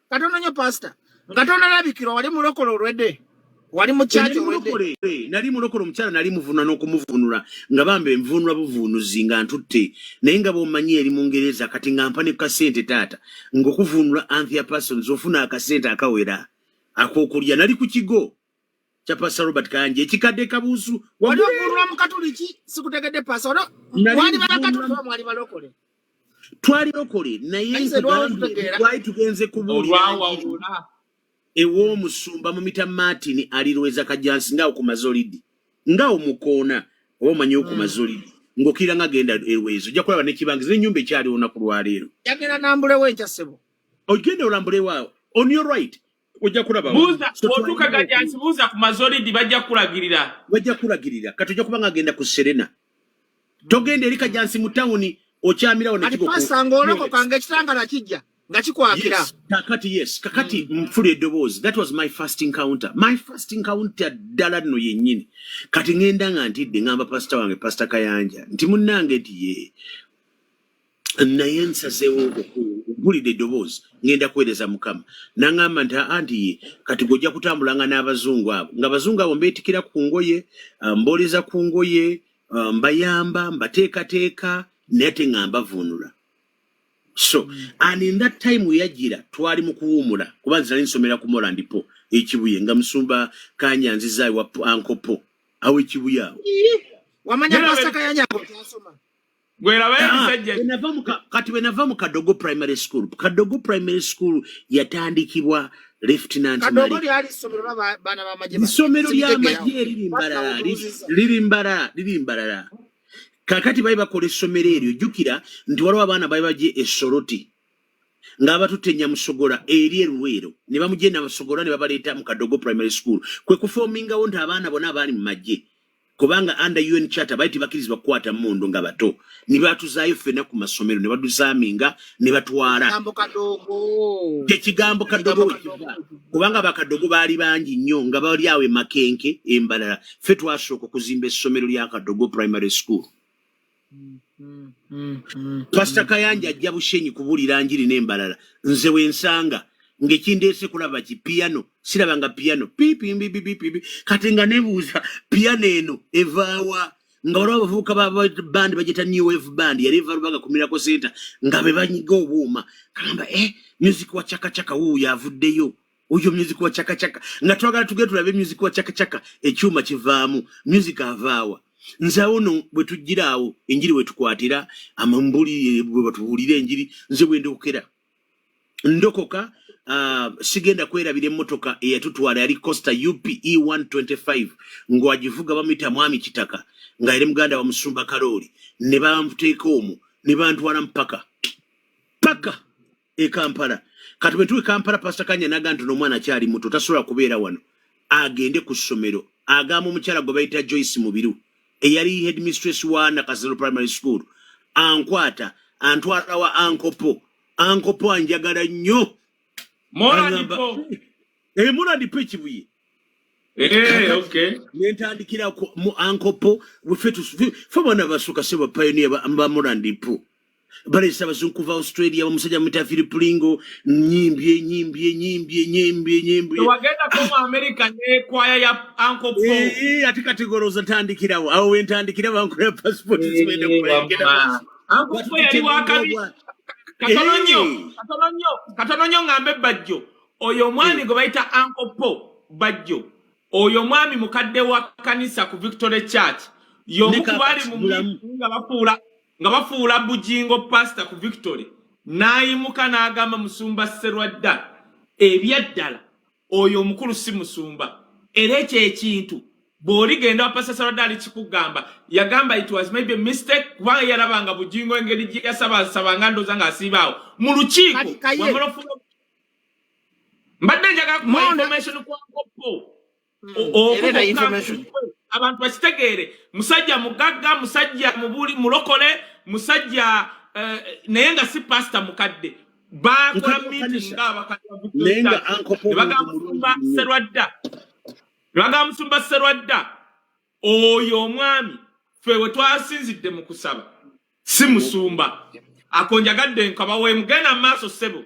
katono nnyo pastor ngatonda labikiro wali mulokolo olwedde wali mu church olwedde nali mulokolo omukyala nali muvuna n'okumuvunula nga bambe envunula buvunuzi nga ntutte naye nga bw'omanyi eri mu Ngereza kati nga mpa ne kasente taata ng'okuvunula anthea persons ofuna akasente akawera ak'okulya nali ku kigo kya Pastor Robert Kanje ekikadde kabuusu wali ovunula mu katoliki sikutegedde pastor wali bakatoliki mwali balokole twali lokole naye twali tugenze kubuulira ewo musumba mu mita Martin alirweza kajansi ngao ku mazolidi ngao mukoona oba manyi ku mazolidi ngokira ngagenda erwezo jja kulaba ne kibangize nyumba ekyali ona ku lwaleero yagenda nambule wencha sebo ogenda olambule wao on your right ojja kulaba buza otuka gajansi buza ku mazolidi bajja kulagirira katujja kubanga agenda ku Serena togenda eri kajansi mu town okyamirawo ne kigo pasanga oloko kange ekitangala kijja nga kikwakira kakati mfuli eddoboozi that was my first encounter ddala nno yennyini kati ngenda nga ntidde ngamba pastor wange pastor Kayanja nti munnange nti ye naye nsazeewo mpulidde eddoboozi ngenda kuweereza Mukama n'aŋŋamba nti anti ye kati gojja kutambulanga n'abazungu abo ng'abazungu abo mbeetikira ku ngoye mbooleza ku ngoye mbayamba mbateekateeka naye ate nga mbavunula. So, and in that time we yajira twali mu kuwumula kuba nzali nsomera ku Moland po ekibuye nga musumba Kanya nziza wa ankopo awe kibuya wamanya pastor Kayanja ko kyasoma gwera baye bisajja kati wenava mu Kadogo primary school yatandikibwa Lieutenant Kadogo yali somero bana ba maje somero lya maje lirimbarara kakati bayi bakola essomero eryo jukira nti waliwo abaana bayi baje essoroti nga batutenya musogola eri eruwero ne bamugenda basogola ne babaleeta mu Kadogo primary school kwe kuformingawo nti abaana bona abaali mu maje kubanga under UN charter baiti bakirizibwa kukwata Mondo nga bato ne batuzaayo ffenna ku masomero ne badusaaminga ne batwala ekigambo Kadogo kubanga bakadogo baali bangi nnyo nga bali awe Makenke embalala ffe twasooka okuzimba essomero lya Kadogo primary school. Pastor Kayanja ajja Bushenyi kubulira njiri n'embalala nze wensanga ngekindeese kulaba ki piano sirabanga piano pipi kati nga nebuuza piano eno evaawa nga waliwo abavubuka ba band bagita New Wave band yali eva Rubaga ku Miracle Center nga be banyiga obuuma kagamba music wa chaka wuuyo avuddeyo oyo music wa chaka nga twagala tugende tulabe music wa chaka ekyuma kivaamu music avaawa nze ono bwe tujjiraawo enjiri we tukwatira amambuli bwe batubuulira enjiri nze bwe ndokera ndokoka sigenda kwerabira emmotoka eyatutwala yali Costa UPE 125 ng'agivuga bamuyita Mwami Kitaka nga yali muganda wa Musumba Kaloli ne bamuteeka omwo ne bantwala mpaka e Kampala kati bwe tuwe Kampala Pastor Kanya naga nti n'omwana akyali muto tasobola kubeera wano agende ku ssomero agamba omukyala gwe bayita Joyce Mubiru eyali headmistress wa Nakasero primary school ankwata antwala wa ankopo anjagala nnyo Moland po ekibuye okay nentandikira mu ankopo fe bana basuka seba pioneer ba Moland po balesa abazungu kuva Australia bamusajja mita Philip Lingo nyimbye wagenda ko mu America ne kwaya ya ankopo ati kategoriza tandikirawo awo wentandikira bankoya passport zibende kubayegera ankopo yali wakabi katononyo ngambe Bajjo oyo mwami gwe bayita ankopo Bajjo oyo mwami mukadde wa kanisa ku Victory Church yomu kubali mu nga bafuula bujingo pastor ku Victory nayimuka n'agamba Musumba Serwadda ebyaddala oyo omukulu si Musumba era ekyo ekintu bw'oligenda wa Pastor Serwadda alikikugamba yagamba it was maybe a mistake kubanga yalabanga bujingo engeri gye yasabasabanga ndooza ng'asiibaawo mu lukiiko mbadde njaga ku information kwa Nkopo abantu bakitegeere musajja mugagga musajja mubuli mulokole musajja naye nga si pastor mukadde bakola meeting nga baga Musumba Serwadda oyo omwami ffe we twasinzidde mu kusaba si Musumba akonjagadde nkaba we mugenda maaso sebo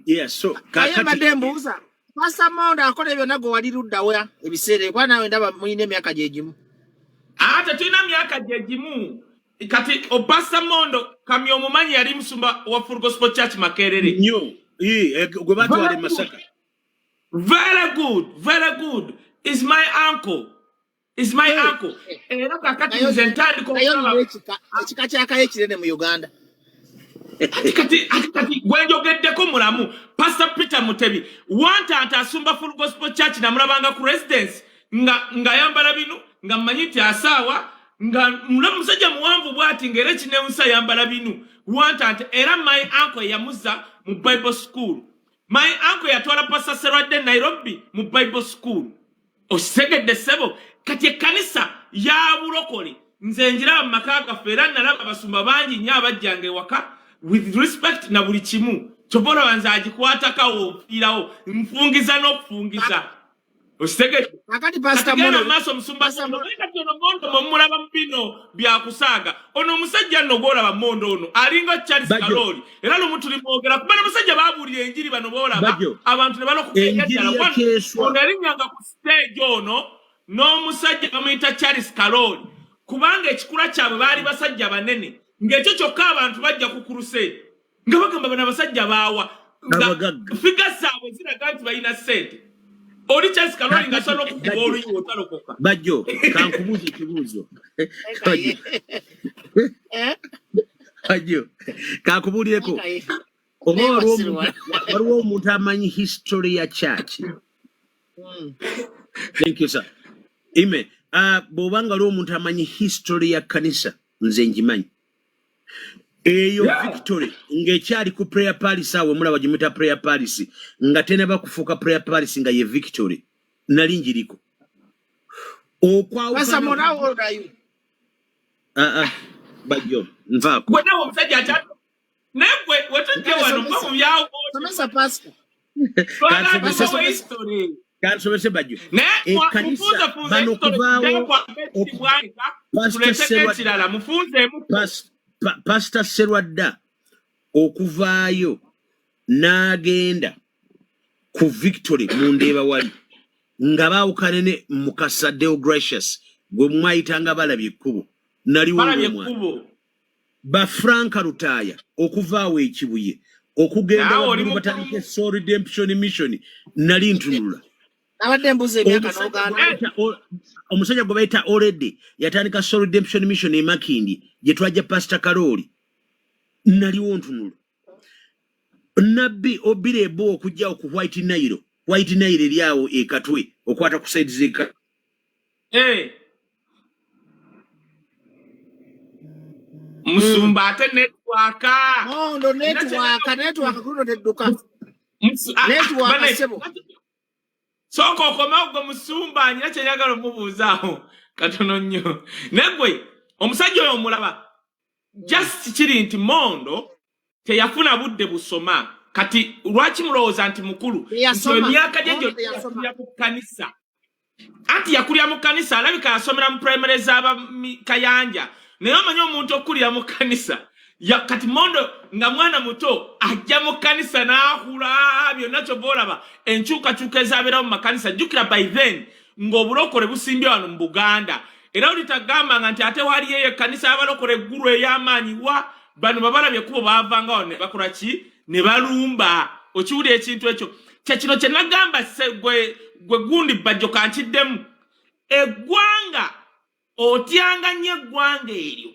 Yes, so Kaye madembuza. Pastor Mondo akole byonna go wali luddawa ebiseere kwa nawe ndaba muyine emyaka gyegimu. Ate tulina myaka gyegimu. Kati Pastor Mondo kamyo omumanyi yali musumba wa Full Gospel Church Makerere. Nnyo. Gwe batwale Masaka. Very good, very good. Is my uncle. Is my uncle. Era kakati nze ntandika okulaba ekika kya Kaye kinene mu Uganda. Kati gwenjogeddeko mulamu Pastor Peter Mutebi wantanta asumba Full Gospel Church namulabanga ku residence nga yambala binu nga mmanyi nti asaawa nga musajja muwanvu bwati ng'era kinewusa yambala binu wantanta era my uncle yamuza mu Bible school. My uncle yatwala Pastor Serwadde Nairobi mu Bible school. Osegedde sebo kati ekkanisa ya bulokole nze njira mu maka gaffe era nalaba abasumba bangi nnyo abajjanga ewaka with respect na buli kimu tobola wanza agikwatakawo ofiirawo nfungiza n'okufungiza osegedde akati Pastor Mondo maaso musumba kati ono Mondo mumulaba mu bino byakusaaga ono omusajja nno gwolaba Mondo ono alinga Charles Kaloli era lumu tulimwogera kubana omusajja baabuulira enjiri bano boolaba abantu ne balokukeddala ono yalinnyanga ku stage ono n'omusajja bamuyita Charles Kaloli kubanga ekikula kyabwe baali basajja banene ng'ekyo kyokka abantu bajja ku crusade nga bagamba bano abasajja baawa figa zaabwe ziraga nti balina ssente oli Charles Kaloli nga sobola okukuba oluyi otalokoka. Bajjo kankubuuza ekibuuzo. Bajjo kankubuulireko oba waliwo omuntu amanyi history ya church. Thank you sir. Ime bw'obanga waliwo omuntu amanyi history ya kanisa nze ngimanyi. Eyo Victory ng'ekyali ku prayer palace awo mulaba gimita prayer palace nga teneba kufuuka prayer palace nga ye Victory nali njiriko Pastor Mondo, how old are you? Bajjo nvaako gwe nawe omusajja akyalo negwe wetujje wano kwa mu byawo somesa pastor kansomese Bajjo ekkanisa bano kubaawo Pastor Serwadda okuvaayo n'agenda ku Victory mu Ndeeba wali nga baawukanene Mukasa Deo Gracious gwe mwayitanga balabye ekkubo naliwo omwana ba Frank Lutaaya okuvaawo ekibuye okugenda waggulu batandika Soul Redemption Mission nali ntunula abadde mbuze emyaka n'Uganda omusajja gwe bayita already yatandika Soul Redemption Mission e Makindi gye twajja Pastor Kaloli naliwo ntunula nabbi obirebo okujja ku White Nile eryawo ekatwe okwata ku side zeka musumba ate netwaka Mondo netwaka kuno tedduka netwaka sebo soko okoma ogwo musumba nyina kyenyagala omubuuzaawo katono nnyo negwe omusajja oyo omulaba just kiri nti Mondo teyafuna budde busoma kati lwaki mulowooza nti mukulu emyaka gye yakulya mu kanisa anti yakulya mu kanisa alabika yasomera mu primary z'aba Kayanja naye omanyi omuntu okulira mu kanisa kati Mondo nga mwana muto ajja mu kanisa n'akula byonna kyoboolaba enkyukakyuka ezaabeerawo mu makanisa jjukira by then ng'obulokole busimbye wano mu Buganda era olitagambanga nti ate waliyo eyo ekkanisa y'abalokole eggulu ey'amaanyi wa bano babalabye kubo baavanga wano ne bakola ki ne balumba okiwulira ekintu ekyo kyekino kye nagamba gwe gundi Bajjo kankiddemu eggwanga otyanga nnyo eggwanga eryo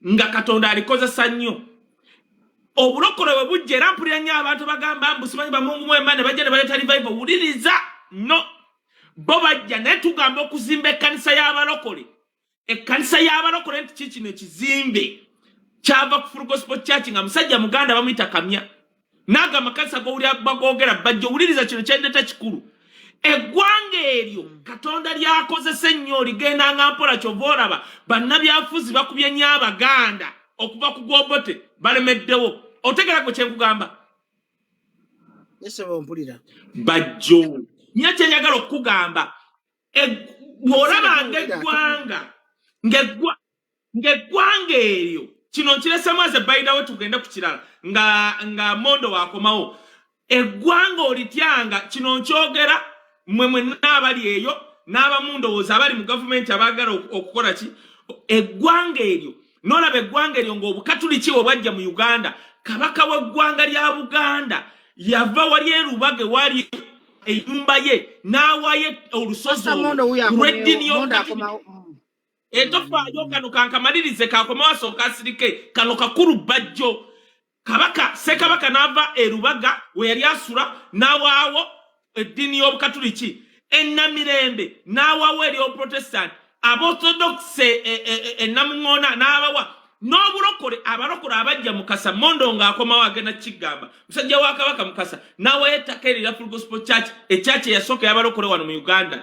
nga Katonda alikozesa nnyo obulokole bwe bujja era mpulira nnyo abantu bagamba mbusimanyi bamungu mwema ne bajja ne baleeta revival wuliriza no bo bajja naye tugamba okuzimba ekkanisa y'abalokole ekkanisa y'abalokole nti kikino ekizimbe kyava ku Full Gospel Church nga musajja Muganda bamuyita Kamya naga makanisa gowulira bagogera Bajjo wuliriza kino kyendeta kikulu eggwanga eryo Katonda lyakozesa ennyo ligenda nga mpola kyoboolaba bannabyafuzi bakubye nnyo Abaganda okuva ku Gwobote balemeddewo otegera gwe kyenkugamba mpulira Bajjo nnyo kyenyagala okukugamba bw'olabanga ng'eggwanga eryo kino nkiresemu aze bayidawo tugende ku kirala nga Mondo waakomawo eggwanga olityanga kino nkyogera mmwe n'abali eyo n'abamundowooza abali mu gavumenti abaagala okukola ki eggwanga eryo n'olaba eggwanga eryo ng'obukatuliki bwe bwajja mu Uganda kabaka w'eggwanga lya Buganda yava wali erubage wali ennyumba ye n'awaayo olusozi lw'eddiini y'obukatuliki etofaayo kano kankamalirize kakomawo asooka asirike kano kakulu Bajjo kabaka Ssekabaka n'ava erubaga we yali asula n'awaawo eddiini y'obukatuliki ennamirembe n'awaawo eri obuprotestant aborthodoxe ennamuŋŋoona n'abawa n'obulokole abalokole abajja Mukasa Mondo ng'akomawo agenda kigamba musajja wa kabaka Mukasa n'awaayo ettaka erira Full Gospel Church ekyaki eyasooka y'abalokole wano mu Uganda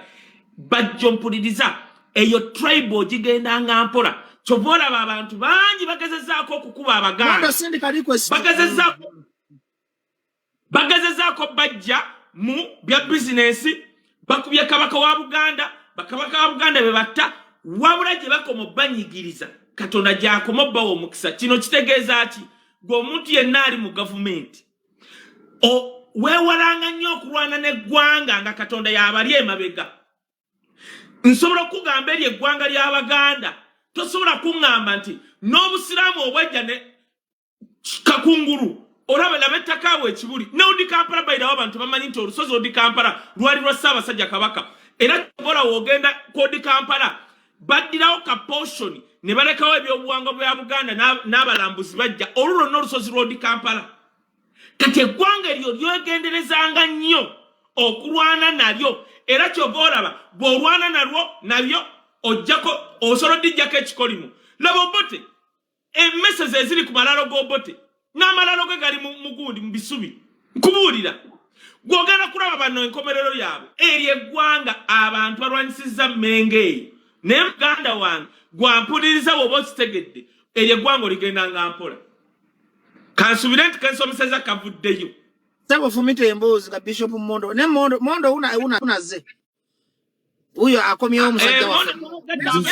Bajjo mpuliriza eyo tribe gigenda nga mpola kyova olaba abantu bangi bagezezaako okukuba abaganda bagezezaako bajja mu bya bizinesi bakubye kabaka wa Buganda bakabaka wa Buganda be batta wabula gye bakoma banyigiriza Katonda gy'akoma obbawa omukisa kino kitegeeza ki gwe omuntu yenna ali mu gavumenti weewalanga nnyo okulwana n'eggwanga nga Katonda y'abali emabega nsobola okugamba eri eggwanga ly'Abaganda tosobola kuŋŋamba nti n'obusiraamu obwajja ne kakungulu olaba laba ettaka we ekibuli ne odi Kampala bayirawo abantu bamanyi nti olusozi odi Kampala lwali lwa Ssaabasajja Kabaka era tobola woogenda ku odi Kampala baddirawo ka portion ne balekawo ebyobuwangwa bwa Buganda n'abalambuzi bajja olulo n'olusozi lw'odi Kampala kati eggwanga eryo lyegenderezanga nnyo okulwana nalyo era kyova olaba bw'olwana nabyo ojjako osobola oddijjako ekikolimu laba Obote emmese ze ziri ku malalo g'Obote n'amalalo ge gali mu gundi mu bisubi nkubuulira gw'ogenda kulaba bano enkomerero yaabwe eri eggwanga abantu balwanyisizza Mmengo eyo naye muganda wange gwampuliriza bw'oba okitegedde eri eggwanga oligenda nga mpola kansubire nti kensomeseza kavuddeyo Sabo fumite emboozi ka Bishop Mondo. Ne Mondo unaze. Uyo akomyewo musajja wa.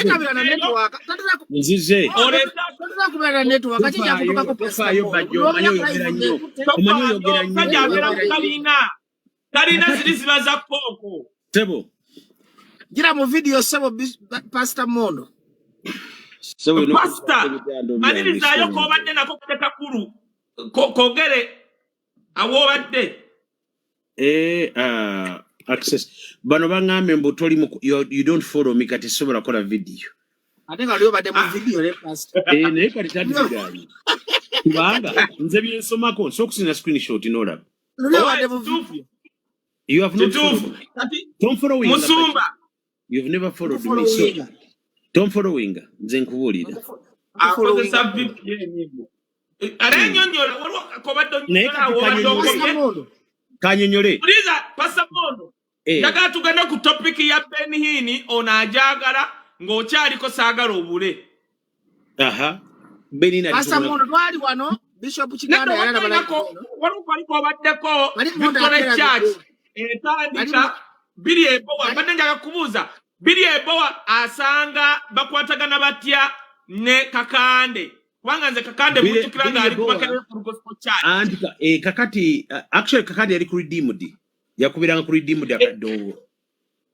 Ntabira na network. Nzize. Tatira kubira na network. Kachija kutoka ko pesa. Yo Bajjo manyo yogera nnyo. Manyo yogera nnyo. Kalina zilizibaza koko. Tebo. Gira mu video sabo Pastor Mondo. Sabo no. Pastor. Manirizayo ko badde nako kuteka kulu. Kogere awobadde access bano bangambe mbutoli you don't follow me kati sobola kola video atenga lyo badde mu video le Pastor ne kati tadi gali kubanga nze byensomako sokusina screenshot inola lyo badde mu video you have not followed don't follow me Basuumba you've never followed me so don't follow me nze nkubulira akoze sabbi yenyigo Arenyonyola waliwo akobadde onyonyola kanyonyole Uliza Pastor Mondo Ndagala tugenda ku topic ya Benihini onajagala ng'okyaliko saagala obule aha Benina Pastor Mondo twali wano Bishop Kiganda yalala balako waliko baddeko Victoria Church etandika biri ebowa badde njaga kubuuza biri ebowa asanga bakwatagana batya ne Kakande Wanga nze Kakande mutukiranga ali kubakera ku Gospel Church. Andika kakati actually Kakande yali ku redeemed. Yakubiranga ku redeemed akadongo.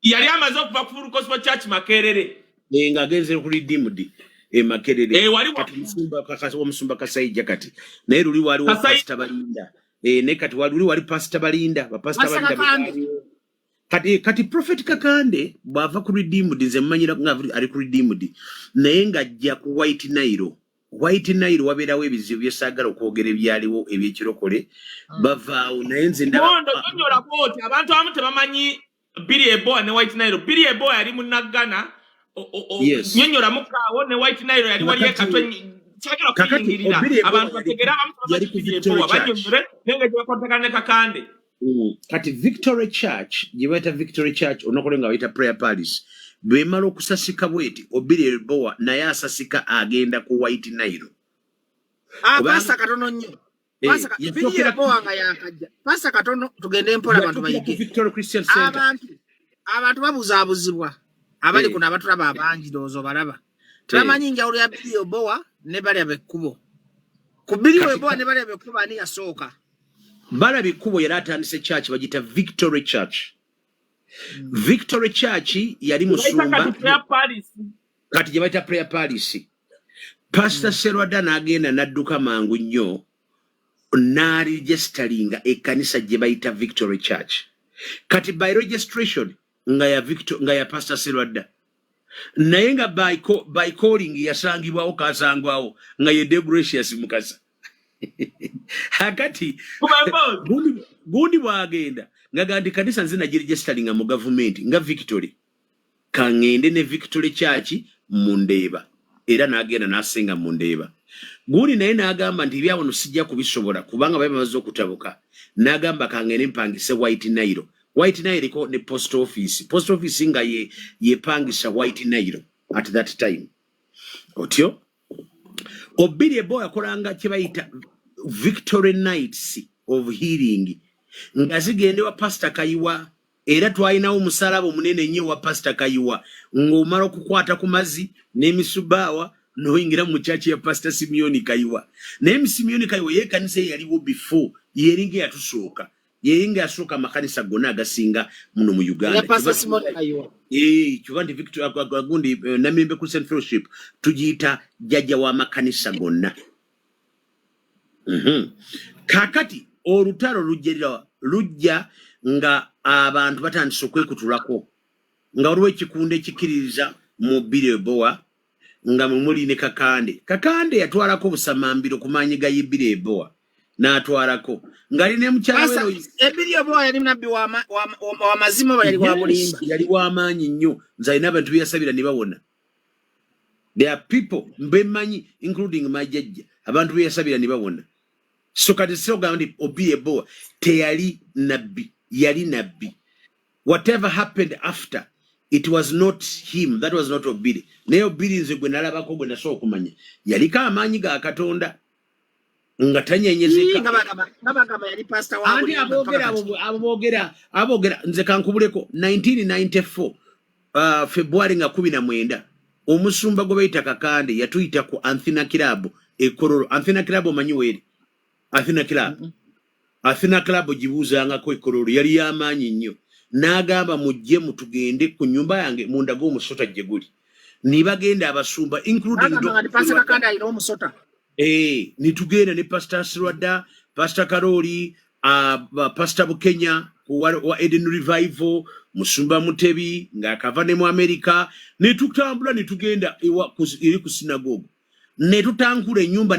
Yali amaze okuva ku Gospel Church Makerere. Nga agenze ku redeemed Makerere. Wali Omusumba Kasayija kati. Naye luli wali wa Pastor Balinda. Ne kati wali Pastor Balinda, ba Pastor Balinda. Kati Prophet Kakande bava ku redeemed nze mmanyira nga ali ku redeemed. Naye nga ajja ku White Nile. White Nile wabeerawo ebizibu byesagala okwogera ebyaliwo ebyekirokole bavaawo naye nze Mondo nyonyola bwoti abantu abamu tebamanyi Billy Ebowa ne White Nile. Billy Ebowa yali munaggana nyonyola mukaawo ne White Nile yali wali ekatwe kyagala kuyingirira abantu bategera abamu Billy Ebowa banyonyole nenge gyebakwatagana ne Kakande kati Victory Church gyebayita Victory Church onokole nga bayita prayer palace bwemala okusasika bweti Billy Ebowa naye asasika agenda ku White Nile Pastor katono nnyo Pastor Billy Ebowa nga yakajja Pastor katono tugende mpola abantu bayige Victory Christian Center abantu babuzaabuzibwa abali kuna abatulaba abangi dozo balaba tamanyi njawulo ya Billy Ebowa ne bali abekkubo ku Billy Ebowa ne bali abekkubo ani yasooka Balabi kubo yali atandise church bagita Victory Church. Victory Church yali Musumba kati gye bayita Prayer Palace. Pastor Serwada n'agenda n'adduka mangu nnyo n'aregisteringa ekkanisa gye bayita Victory Church. Kati by registration nga ya Pastor Serwada. Naye nga by calling yasangibwawo kasangwawo nga ye Degracious Mukasa. Hakati gundi bwagenda nga gandi kanisa nzina jiregisteringa mu government nga Victory. Kangende ne Victory Church Mundeeba. Era n'agenda n'asenga Mundeeba. Gundi naye n'agamba nti byawo no sijja kubisobola kubanga babe bamaze okutabuka. N'agamba kangende mpangise White Nile. White Nile ko ne post office. Post office nga ye pangisa White Nile at that time. Otyo Obiri ebo yakolanga kibayita Victory Nights of Healing. Nga zigende wa Pastor Kayiwa era twalinawo omusalaba omunene nnyo wa Pastor Kayiwa ng'omala okukwata ku mazzi n'emisubawa n'oyingira mu church ya Pastor Simeon Kayiwa. Naye Simeon Kayiwa ye kanisa yaliwo before yeringa yatusooka. Yeringa yasooka makanisa gonna agasinga muno mu Uganda. Ya Pastor Simeon Kayiwa. Chuvandi Victory gundi Namembe Christian Fellowship tujita jajja wa makanisa gonna. Kakati Olutalo lujja nga abantu batandise okwekutulako nga waliwo ekikunde ekikiririza mu Bireboa nga muli ne Kakande yatwalako obusamambiro ku maanyi ga Bireboa n'atwalako ngali ne mukyalo Bireboa yali nabbi wa mazima yali wa bulimba yali wa maanyi nnyo nze alina abantu beyasabira ne bawona. There are people mbemanyi including my jajja abantu beyasabira ne bawona. So kati soga ndi Bireboa teyali nabbi yali nabbi. Whatever happened after, it was not him. That was not Obiri. Naye Obiri nze gwe nalabako gwe nasobola okumanya yaliko amaanyi ga Katonda nga tanyenyezeka. Ngabagamba yali pastor wa abogera nze kankubuleko 1994 February nga 19 omusumba gwe bayita Kakande yatuyita ku Anthina Club ekororo. Anthina Club omanyi weri? Anthina Club. Anthina Club jibuuzanga ko ekororo yali y'amaanyi nnyo. N'agamba mujje mutugende ku nyumba yange munda g'omusota gye guli. Nibagenda abasumba including Pastor Kakande alina omusota. Nitugenda ne Pastor Sirwada, Pastor Karoli, Pastor Bukenya wa Eden Revival, Musumba Mutebi nga akava ne mu America. Netutambula nitugenda eri ku sinagogo. Netutankula ennyumba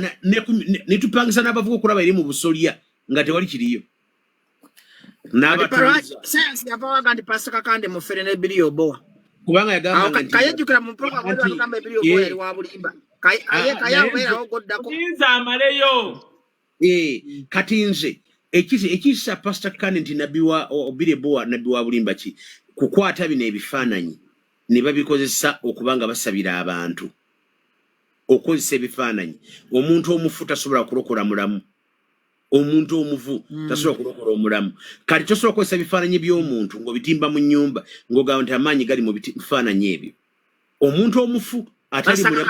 netupangisa n'abavuga okulaba eri mu busolya nga tewali kiriyo. Science yabawaga ndi Pastor Kakande mu Ferene Bireboa. Kubanga yagamba nti Kaye jukira mu program bagamba Bireboa yali wa bulimba. Kaye obera ogoddako. Inza amaleyo. Kati nze ekisa Pastor Kakande nti nabbi wa Bireboa nabbi wa bulimba ki kukwata bino ebifaananyi ne babikozesa okubanga basabira abantu. Okozesa ebifaananyi omuntu omufu tasobola kulokola mulamu. Omuntu omuvu tasobola kulokola omulamu. Kati tosobola kukozesa ebifaananyi by'omuntu ng'obitimba mu nnyumba ng'ogamba nti amaanyi gali mu bifaananyi ebyo. Omuntu omufu atali mulamu.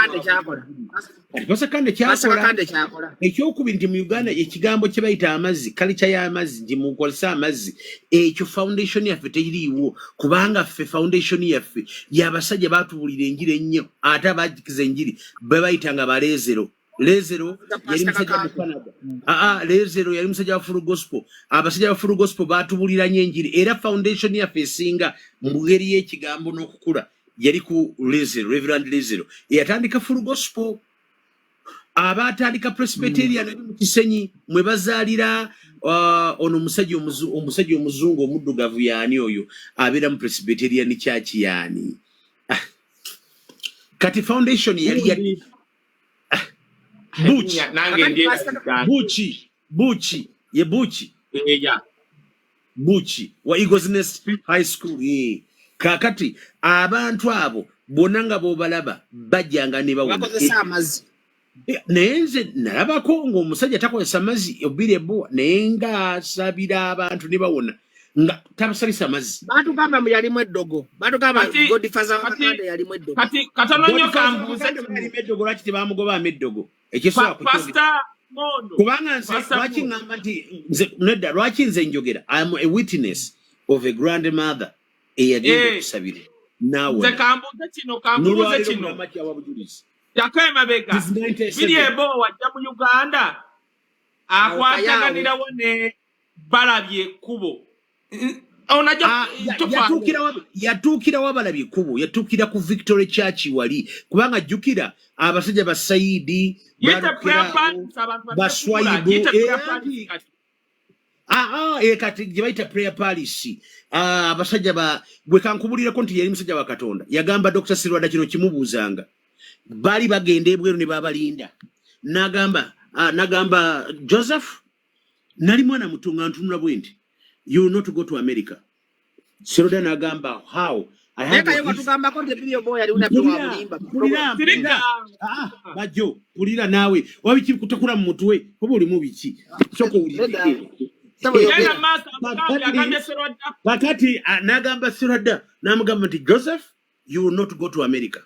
Pastor Kakande kyakola. Ekyokubiri nti mu Uganda ekigambo kye bayita amazzi kalica y'amazzi nti mukozesa amazzi ekyo foundation yaffe teyiriiwo kubanga ffe foundation yaffe y'abasajja baatubuulira enjiri ennyo ate abaajikiza enjiri be bayitanga balezero. Lezero yali musajja mu Canada. Lezero yali musajja wa Full Gospel. Abasajja wa Full Gospel baatubulira nnyo enjiri era foundation yaffe esinga mu ngeri y'ekigambo n'okukula yali ku Lezero, Reverend Lezero. Yatandika Full Gospel. Abatandika Presbyterian mu Kisenyi mwe bazaalira ono omusajja omuzungu omuddugavu yaani oyo abeera mu Presbyterian Church yaani. Kati foundation yali ya Buchi wa Eagles Nest High School. Kakati abantu abo bonna nga b'obalaba bajjanga ne bawona. Nenze nalabako ng'omusajja takozesa mazzi Bireboa naye ng'asabira abantu ne bawona nga tabasabisa mazzi. Batugamba yalimu eddogo. Batugamba Godfather Kakande yalimu eddogo. Kati katono nnyo kambuuze yalimu eddogo lwaki tebaamugoba eddogo. kubanga nze lwaki ngamba nti nedda lwaki nze njogera I am a witness of a grandmother eyagenda okusabira nze kambuze kino yakwemabega biri ebo wajja mu Uganda akwataganirawo ne balabye ekkubo yatuukira wabalabye ekkubo yatuukira ku Victory Church wali kubanga jjukira abasajja ba Saidi baswaibu kati gye bayita prayer palace abasajja bwe kankubulirako nti yali musajja wa Katonda yagamba Dr. Sirwada kino kimubuuzanga bali bagenda ebweru ne babalinda nagamba Joseph nali mwana mutunga ntunula bwe nti you will not go to America. Sirwada nagamba how I have Bajjo pulira naawe wabiki kutakula mu mutwe oba oli mu biki soko ulira Bakati nagamba Sirwada namugamba nti Joseph you will not go to America.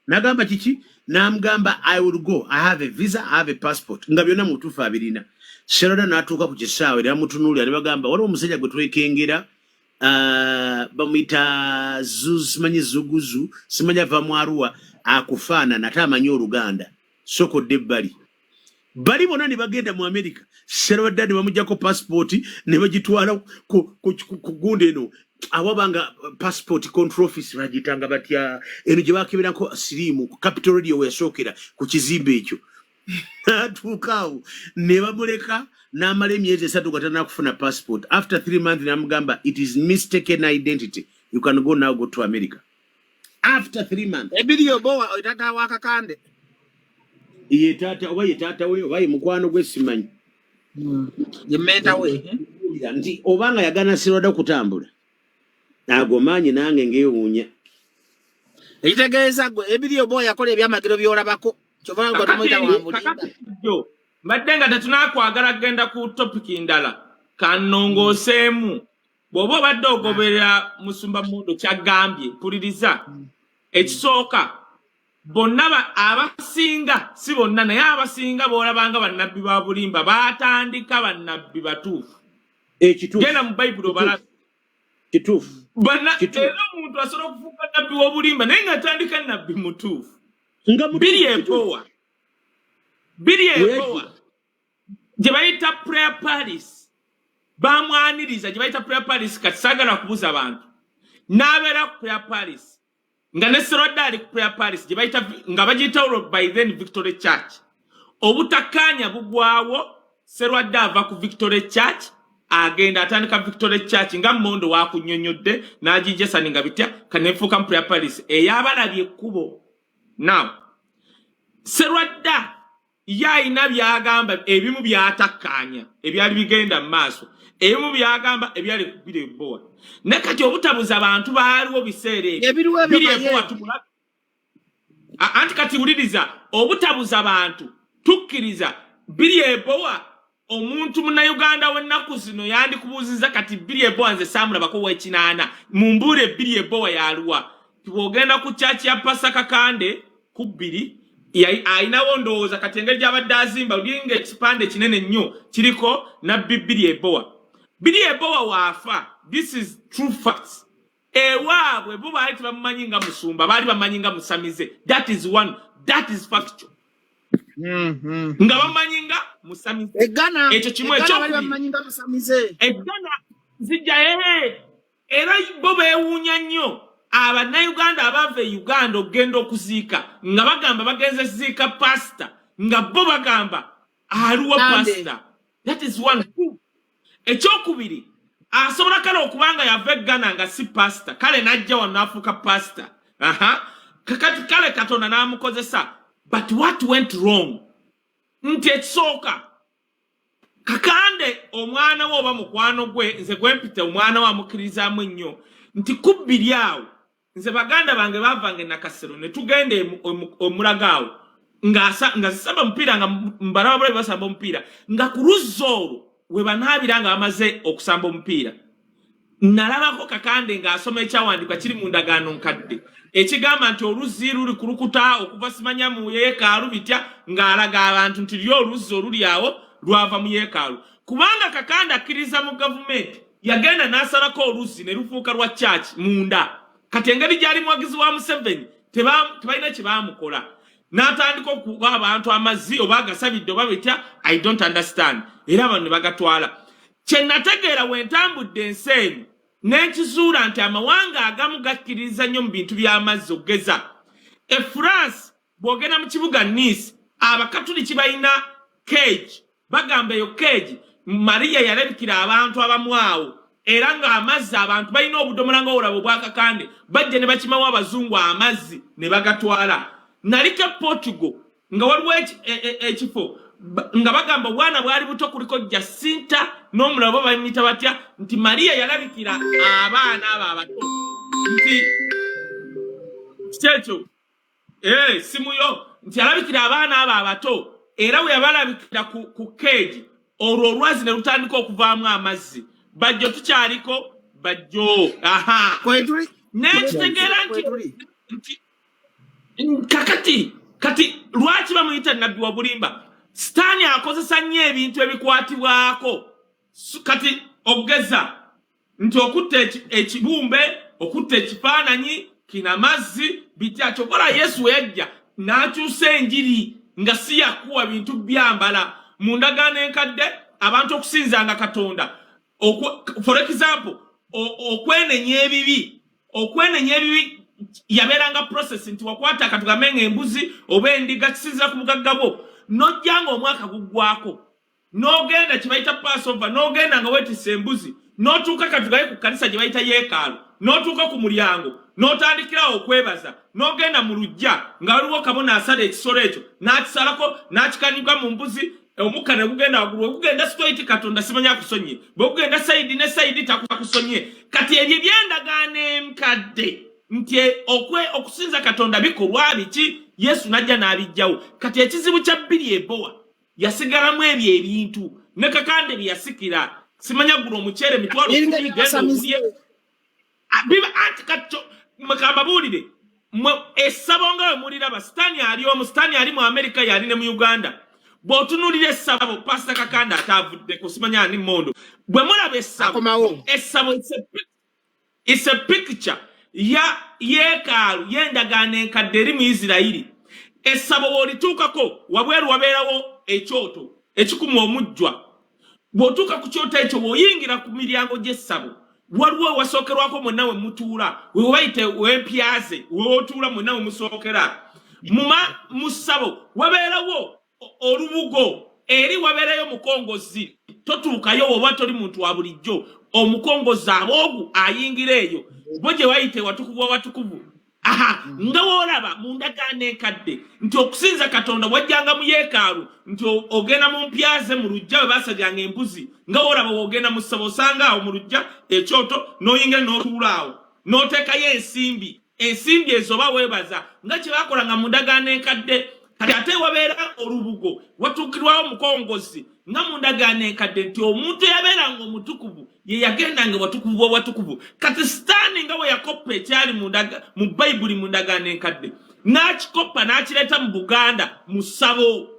Nagamba kiki namugamba I will go. I have a visa, I have a passport. Nga byonna mutufu abirina. Sirwada natuuka ku kisaawe era mutunuulira ne bagamba waliwo omusajja gwe twekengera bamuyita simanyi zuguzu simanyi ava mu Arua akufaanana ate amanyi Oluganda sokodde ebbali bali bonna ne bagenda mu America Sirwada ne bamugyako passport ne bagitwala ku gundi eno awabanga passport control office bagitanga batya eno gye bakeberako sirimu ku Capital Radio weyasookera ku kizimbe ekyo atuukaawo ne bamuleka n'amala emyezi 3 gatana kufuna passport. After 3 months namugamba it is mistaken identity, you can go to America. After 3 months ebidio bowa otata wakakande yetata we wayi mukwano gwe simanyi yemenda we nti obanga yagana Sirwada kutambula agomanyi nange ngeyuunya ekitegeeza gwe ebidio bowa yakola ebyamagero byolabako kyovanga gwe tumuita wamulinda Madenga tetunakwagala genda ku topic ndala kanongoseemu bwoba badde ogoberera Musumba Mondo kyagambye puliriza ekisooka bonna abasinga si bonna naye abasinga boolabanga bannabbi ba bulimba baatandika bannabbi batuufu genda mu Bayibuli obala kituufu era omuntu asobola okufuuka nabbi w'obulimba naye ng'atandika nabbi mutuufu biri ebowa gye bayita prayer palace bamwaniriza gye bayita prayer palace kati saagala kubuza abantu n'abeera ku prayer palace nga ne Sirwada ali ku prayer palace gye bayita nga bagiyita by then Victory Church obutakkaanya bugwawo Sirwada ava ku Victory Church agenda atandika Victory Church nga Mondo wakunnyonnyodde n'agijesani nga bitya kanefuuka mu prayer palace ey'abalabye ekkubo. Now Sirwada yayina byagamba ebimu byatakkaanya ebyali bigenda mu maaso ebimu byagamba ebyali biri ebowa ne kati obutabuza abantu baaliwo biseera ebyo biri ebowa tumula anti kati wuliriza obutabuza abantu tukkiriza biri ebowa omuntu Munnayuganda w'ennaku zino yandikubuuziza kati biri ebowa nze saamulabako w'ekinaana mumbuule biri ebowa yaluwa tibwogenda ku chachi ya Pasaka Kande ku 2 ayinawo ndowooza kati engeri gy'abadde azimba lulinga ekipande kinene nnyo kiriko na biri ebowa waafa. This is true facts. Ewaabwe bo baali tebamumanyi nga Musumba baali bamanyi nga Musamize. That is factual. Nga bamanyi nga Musamize ekyo kimu ekyokubiri eggana zijja era bo beewuunya nnyo Abannayuganda abava e Uganda ogenda okuziika nga bagamba bagenze ziika pastor nga bo bagamba aluwa pastor. That is one thing. Ekyokubiri asobola kale okubanga yava eggana nga si pastor kale najja wano n'afuuka pastor kakati kale Katonda n'amukozesa. But what went wrong nti ekisooka kakande omwana wo oba mukwano gwe nze gwempita omwana wa mukirizaamu ennyo nti kubbiri awo nze baganda bange bavange nakasero ne tugenda omulagaawo nga zisamba mupiira nga mbalaba bulabi basamba omupiira nga ku luzza olwo we banaabira nga bamaze okusamba omupiira nalabako kakande ng'asoma ekyawandikwa kiri mu ndagaano nkadde ekigamba nti oluzzi luli kulukuta okuva simanya mu yeekaalu bitya ng'alaga abantu nti lyo oluzzi oluli awo lwava mu yeekaalu kubanga kakande akkiriza mu gavumenti yagenda n'asalako oluzzi ne lufuuka lwa church munda kati engeri gyali muwagizi wa Museveni tebalina kye baamukola n'atandika okuwa abantu amazzi oba agasabidde oba bitya I don't understand era abantu ne bagatwala kye nategeera wentambudde ensi eno n'enkizuula nti amawanga agamu gakkiririza nnyo mu bintu by'amazzi okugeza France bw'ogenda mu kibuga Nice abakatuliki balina cage bagamba eyo cage Maria yalabikira abantu abamu awo era ng'amazzi abantu balina obudomola ng'obulabo bwakakande bajja ne bakimawo abazungu amazzi ne bagatwala nalike Portugal nga waliwo ekifo nga bagamba bwana bwali buto kuliko Jacinta n'omulabo bayimita batya nti Maria yalabikira abaana abo abato nti kyekyo simuyo nti yalabikira abaana abo abato era we yabalabikira ku keegi olwo olwazi ne lutandika okuvaamu amazzi Bajjo tukyaliko Bajjo nekitegeera nti kati lwaki bamuyita nabbi wa bulimba Sitaani akozesa nnyo ebintu ebikwatibwako kati ogeza nti okutta ekibumbe okutta ekifaananyi kina mazzi bitya kyokola Yesu yajja n'akyusa enjiri nga si yakuwa bintu byambala mu ndagaano enkadde abantu okusinzanga Katonda for example okwenenya ebibi yabeeranga process nti wakwata akatugambe ng'embuzi oba endiga kisinzira ku bugagga bwo nojjanga omwaka guggwako n'ogenda kye bayita Passover n'ogenda nga weetisse embuzi n'otuuka katugaye ku kanisa gye bayita yeekaalu n'otuuka ku mulyango n'otandikirawo okwebaza n'ogenda mu luggya nga waliwo kabona asala ekisolo ekyo n'akisalako n'akikanibwa mu mbuzi omukka ne gugenda waggulu gugenda straight Katonda simanya akusonye bwe gugenda sayidi ne sayidi takusonye kati ebyo byendagaano enkadde nti okusinza Katonda bikolwa biki Yesu najja n'abijjawo kati ekizibu kya bbiri ebowa yasigalamu ebyo ebintu ne kakande byasikira simanya guno omuceere mitwalo 10 genda okulye biba anti katcho makababuulire essabo nga we muliraba Sitaani ali mu Amerika yali ne mu Uganda bw'otunuulira essabo Pastor Kakanda atavuddeko simanya ani Mondo bwe mulaba essabo it's a picture ya yeekaalu y'endagaano enkadde eri mu Isirayiri essabo bw'olituukako wabweru wabeerawo ekyoto ekikumu omujjwa bw'otuuka ku kyoto ekyo bw'oyingira ku miryango gy'essabo waliwo wasookerwako mwenna we mutuula we bayite wempyaze weotuula mwenna we musookera mu ssabo wabeerawo olubugo eri wabeerayo mukongozi totuukayo oba toli muntu wa bulijjo omukongozi aboogu ayingira eyo bo gye wayite watukuvu watukuvu nga woolaba mu ndagaano enkadde nti okusinza Katonda wajjanga mu yeekaalu nti ogenda mu mpyaze mu luggya we baasalyanga embuzi nga woolaba wogenda mu ssabo osanga awo mu luggya ekyoto n'oyingira n'otuula awo n'oteekayo ensimbi ezo oba weebaza nga kye baakolanga mu ndagaano enkadde kati ate wabeera olubugo watuukirwawo mukongozi nga mu ndagaano enkadde nti omuntu eyabeeranga omutukuvu ye yagendanga watukuvu watukuvu kati Sitaani nga we yakoppa ekyali mu Bayibuli mu ndagaano enkadde n'akikoppa n'akireeta mu Buganda mu ssabo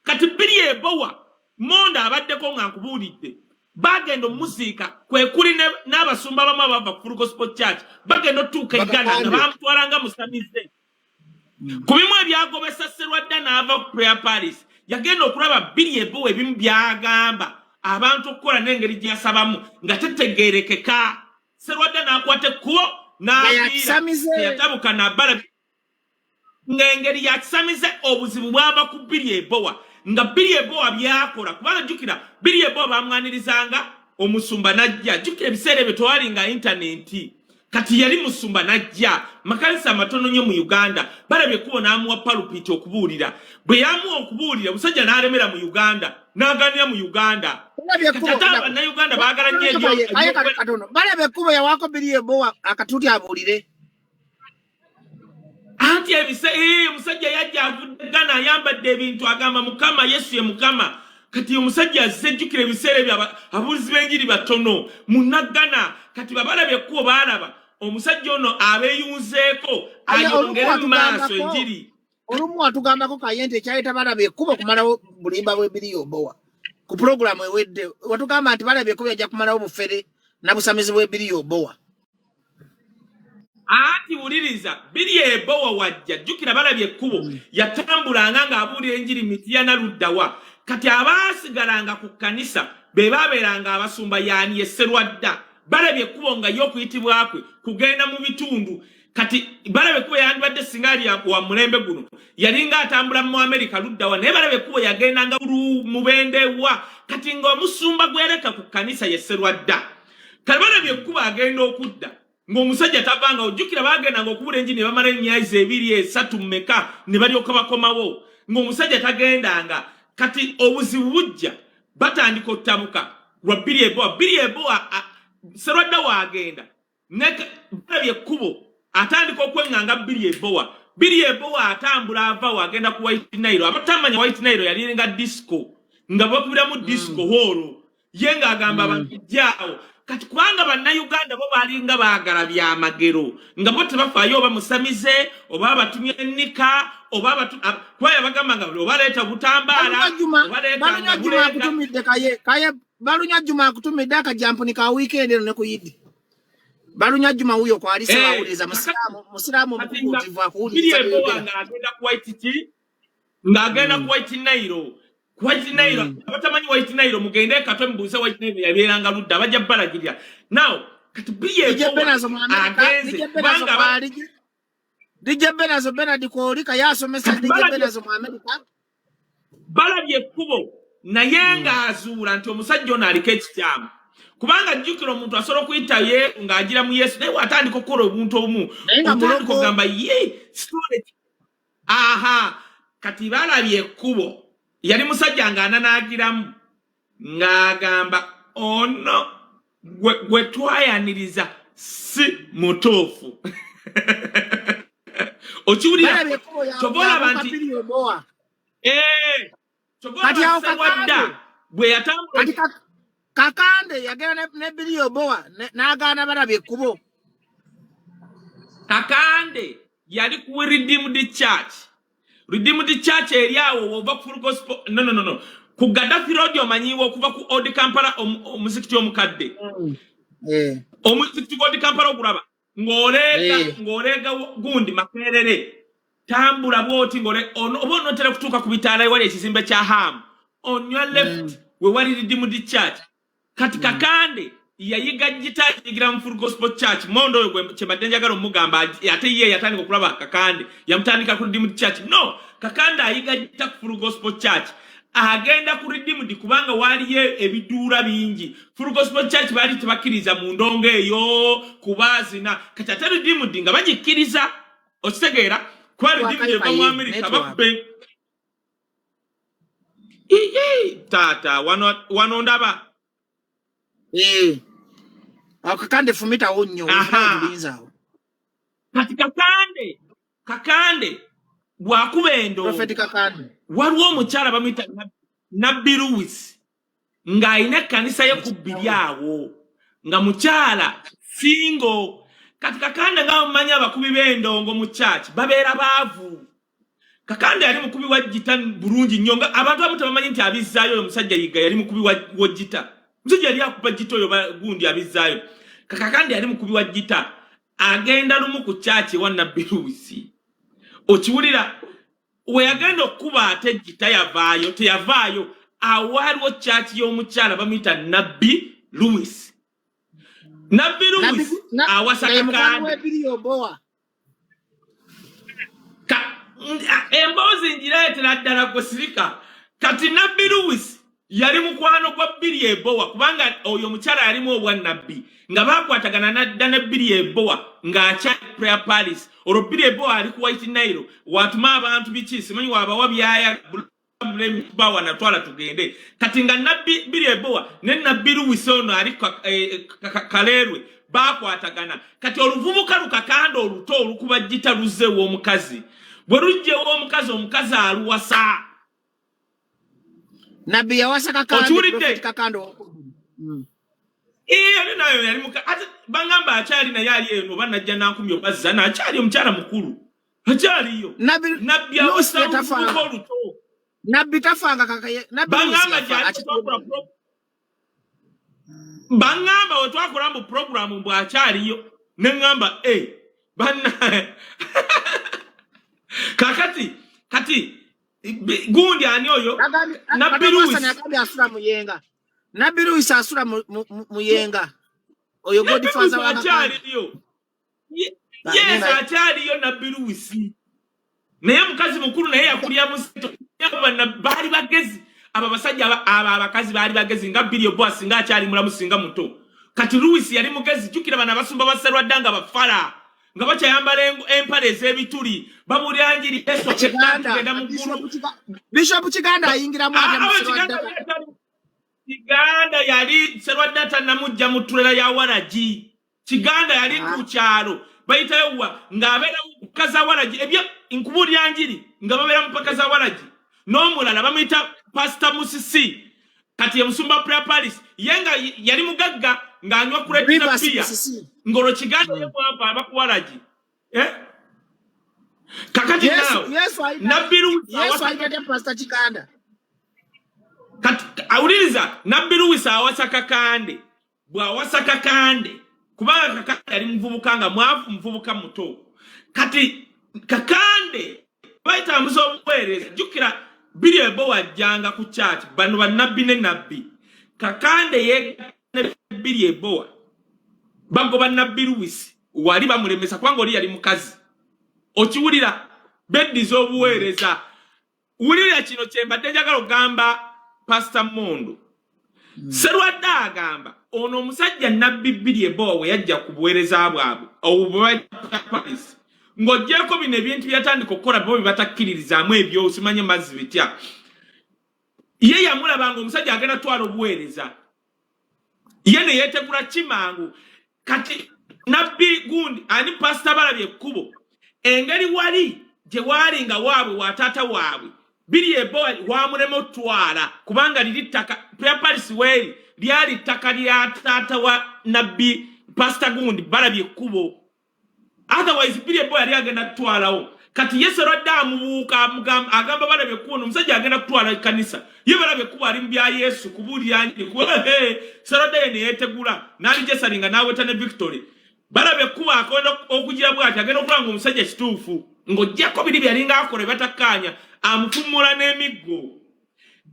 kati bbiri ebowa Mondo abaddeko nga nkubuulidde bagenda omuziika kwe kuli n'abasumba bamu abava ku Full Gospel Church bagenda otuuka Uganda nga bamutwalanga musamize ku bimu ebyagobesa Sserwadda n'ava ku prayer palace yagenda okulaba bbiri ebowa ebimu byagamba abantu okukola n'engeri gyasabamu nga tetegeerekeka Sserwadda n'akwata ekkubo n'aviira yatabuka n'abbala ng'engeri yakisamize obuzibu bwava ku bbiri ebowa nga bbiri ebowa byakola kubanga jjukira bbiri ebowa bamwanirizanga omusumba najja jjukira ebiseera ebyo tewalinga intaneti kati yali musumba najja makanisa amatono nnyo mu Uganda balabye kubo n'amuwa palupiti okubuulira bwe yamuwa okubuulira musajja n'alemera mu Uganda n'aganira mu Uganda kati ate abannayuganda baagala nnyo ebyo balabye kubo yawako bbiri ebowa akatuuti abuulire anti musajja yajja avudde Ghana ayambadde ebintu agamba Mukama Yesu ye Mukama kati omusajja azejjukira ebiseera ebyo abulizi b'enjiri batono munagana kati babalabye kubo baalaba omusajja ono abeeyunzeeko ayongera mu maaso enjiri olumu watugambako Kaye nti ekyaleeta balabye ekkubo kumalawo bulimba bw'ebiriyo obowa ku pulogulaamu ewedde watugamba nti balabye ekkubo yajja kumalawo bufere na busamizi bw'ebiriyo obowa ati wuliriza biri ebowa wajja jjukira balabye ekkubo yatambulanga ng'abuulira enjiri mitiyana luddawa kati abaasigalanga ku kkanisa be baabeeranga abasumba yaani esserwadda balabye ekkubo nga y'okuyitibwakwe kugenda mu bitundu kati balabye ekkubo yandibadde singa ali wa mulembe guno yalinga atambula mu Amerika luddawa naye balabye ekkubo yagendanga mubendewa kati ng'omusumba gwereka ku kkanisa yesserwadda kati balabye ekkubo agenda okudda ng'omusajja tavanga ojjukira bagendanga okubula enjiri ne bamala emyezi 2-3 mmeka ne balyoka bakomawo ng'omusajja tagendanga kati obuzibu bujja batandika ottabuka lwa biri ebowa serwadda waagenda balabye ekkubo atandika okweŋŋanga biri ebowa atambula ava waagenda ku White Nile abatamanya White Nile yalinga disco nga bakubiramu disco holo ye ng'agamba abantu jjaawo kati kubanga bannayuganda bo balinga baagala byamagero nga bo tebafaayo oba musamize oba batumye ennika oba kwaya bagamba nga obaleeta butambaala balunya juma akutumidde akajampu ka weekend eno ne ku Yidi balunya juma huyo kwa alise wauliza musiramu mkutivu akuuliza ng'agenda ku White Nile White Nile abatamanyi White Nile mugende katwe mbuze White Nile yabeeranga ludda bajja balagirya now kati biye DJ Benazo Benadi Kolika yasomesa DJ Benazo mu America balabye ekkubo naye ng'azuula nti omusajja ono aliko ekityamu kubanga jjukira omuntu asobola okuyita ye ng'agira mu Yesu naye watandika okukola obuntu obumu otandika okugamba ye aha kati balabye ekkubo yali musajja ng'ananaagiramu ng'agamba ono gwe twayaniriza si mutuufu okiwulira kyoboolaba nti kyoboolaba bwe yatambula kakande yagenda ne biri obowa n'agaana balabye ekkubo kakande yali ku Redeemed Church eri awo oba ku gospel no ku Gaddafi Road omanyiwo okuva ku Old Kampala omuzikiti omukadde omuzikiti Old Kampala ogulaba ng'oleega gundi Makerere tambula bwoti oba onotera kutuuka ku bitaala ewali ekizimbe kya Hamu onywa left we wali Redeemed Church kati kakande yayiga gitaali yigira mu Full Gospel Church Mondo oyo kyebadde njagala omugamba ate ye yatandika okulaba kakande yamutandika ku Redeemed Church no kakande ayiga gita ku Full Gospel Church agenda ku Redeemed kubanga waliyo ebiduula bingi Full Gospel Church baali tebakkiriza mu ndongo eyo kubaazina kati ate Redeemed nga bagikkiriza okitegeera kuba Redeemed eva mu Amerika babbe taata wano ndaba kakande fumitawo nnyo obulinzawo kati kakande bwakuba endo waliwo omukyala bamuyita Nabbi Lewis ng'alina ekkanisa ye ku bbiri awo nga mukyala singo kati kakande nga mumanyi abakubi b'endongo mu church babeera baavu kakande yali mukubi wa gita bulungi nnyo nga abantu abamu tebamanyi nti abizzaayo oyo omusajja yiga yali mukubi wa gita musajja yali akuba gita oyo gundi abizzaayo kakande yali mukubi wa gita agenda lumu ku church wa Nabbi Lewis okiwulira we yagenda okuba ate gita teyavaayo awo waliwo church y'omukyala bamuyita Nabbi Lewis awasa kakande emboozi ngireetera ddala ggwesirika kati Nabbi Lewis yali mukwano gwa Biri Ebowa kubanga oyo omukyala yalimu obwa Nabbi nga bakwatagana nadda ne Biri Ebowa ng'akyali prayer palace olwo Biri Ebowa ali ku White Nile watuma abantu biki simanyi waabawa byaya bawa natwala tugende kati nga Biri Ebowa ne Nabbi Lewis ono ali Kaleerwe bakwatagana kati oluvubuka lukakanda oluto olukuba gita luzze w'omukazi bwe lujje w'omukazi aluwasa Nabbi yawasa kakande prophet kakando. Yali nayo yali muka ati bangamba achali na yali eno banajja nakumyo bazana achali omukyala mukulu. Achali yo. Nabbi awasa mukulu to. Nabbi tafanga kakaye. Bangamba jali bangamba otwakola mu program mbwa achali yo. Nengamba banna kati gundi ani oyo Nabiru isa asura muyenga oyo godi faza wa achali yo yes achali yo Nabiru isi naye mukazi mukuru naye yakulya musito yabana bali bagezi aba basajja aba abakazi bali bagezi nga bilio boss nga achali mulamu singa muto kati Louis yali mugezi jukira bana Basuumba baserwa danga bafala nga bacha yambala empale zebituli babulyanjiri Yesu akiganda mukuru Bishop Kiganda ayingira mwana Kiganda yali serwa data namujja mutulera ya waraji Kiganda yali kukyalo bayitayowa ngabera kaza waraji ebyo inkubulyanjiri nga babera mpaka za waraji nomulala bamuyita Pastor Musisi kati ya Musumba prayer palace yenga yali mugagga nganywa kuretina pia ngoro Kiganda yemwapa abakuwaraji kakati nao Nabiru Yesu aitete Pastor Kiganda kati awuliriza Nabiru wisa kakande bwa wasaka kande kubanga kakande yali mvubuka nga mwavu mvubuka muto kati kakande baita muzobwereza jukira bili ebo wajanga ku church bano banabbi ne nabbi kakande ye bili ebo bango banabbi Louis wali bamulemesa kwanga oli yali mukazi okiwulira beddi z'obuweereza wulira kino kyembadde njagala ogamba Pastor Mondo serwadda agamba ono omusajja nabbi bili ebo we yajja ku buweereza bwabwe obubaipalis ng'ogyeko bino ebintu byatandika okukola bo batakkiririzaamu ebyo osimanye mazzi bitya ye yamulabanga omusajja agenda twala obuweereza ye ne yeetegula kimangu kati nabbi gundi ani pasita balabye ekkubo engeri wali gye waali nga waabwe wa taata waabwe biri ebo wamulema otwala kubanga liri ttaka prayer palace weeri lyali ttaka lya taata wa nabbi pasita gundi balabye ekkubo otherwise biri ebo yali agenda kutwalawo kati Yesu raddamu buuka agamba balabye kuno omusajja agenda kutwala kanisa ye balabye kuba ali mbya Yesu kubulira nyi Saturday ne yetegula nali jesalinga nawe tane victory balabye kuba akonda okugira bwati agenda okulanga omusajja kituufu ng'ojjako biri byalinga akole batakanya amufumula n'emiggo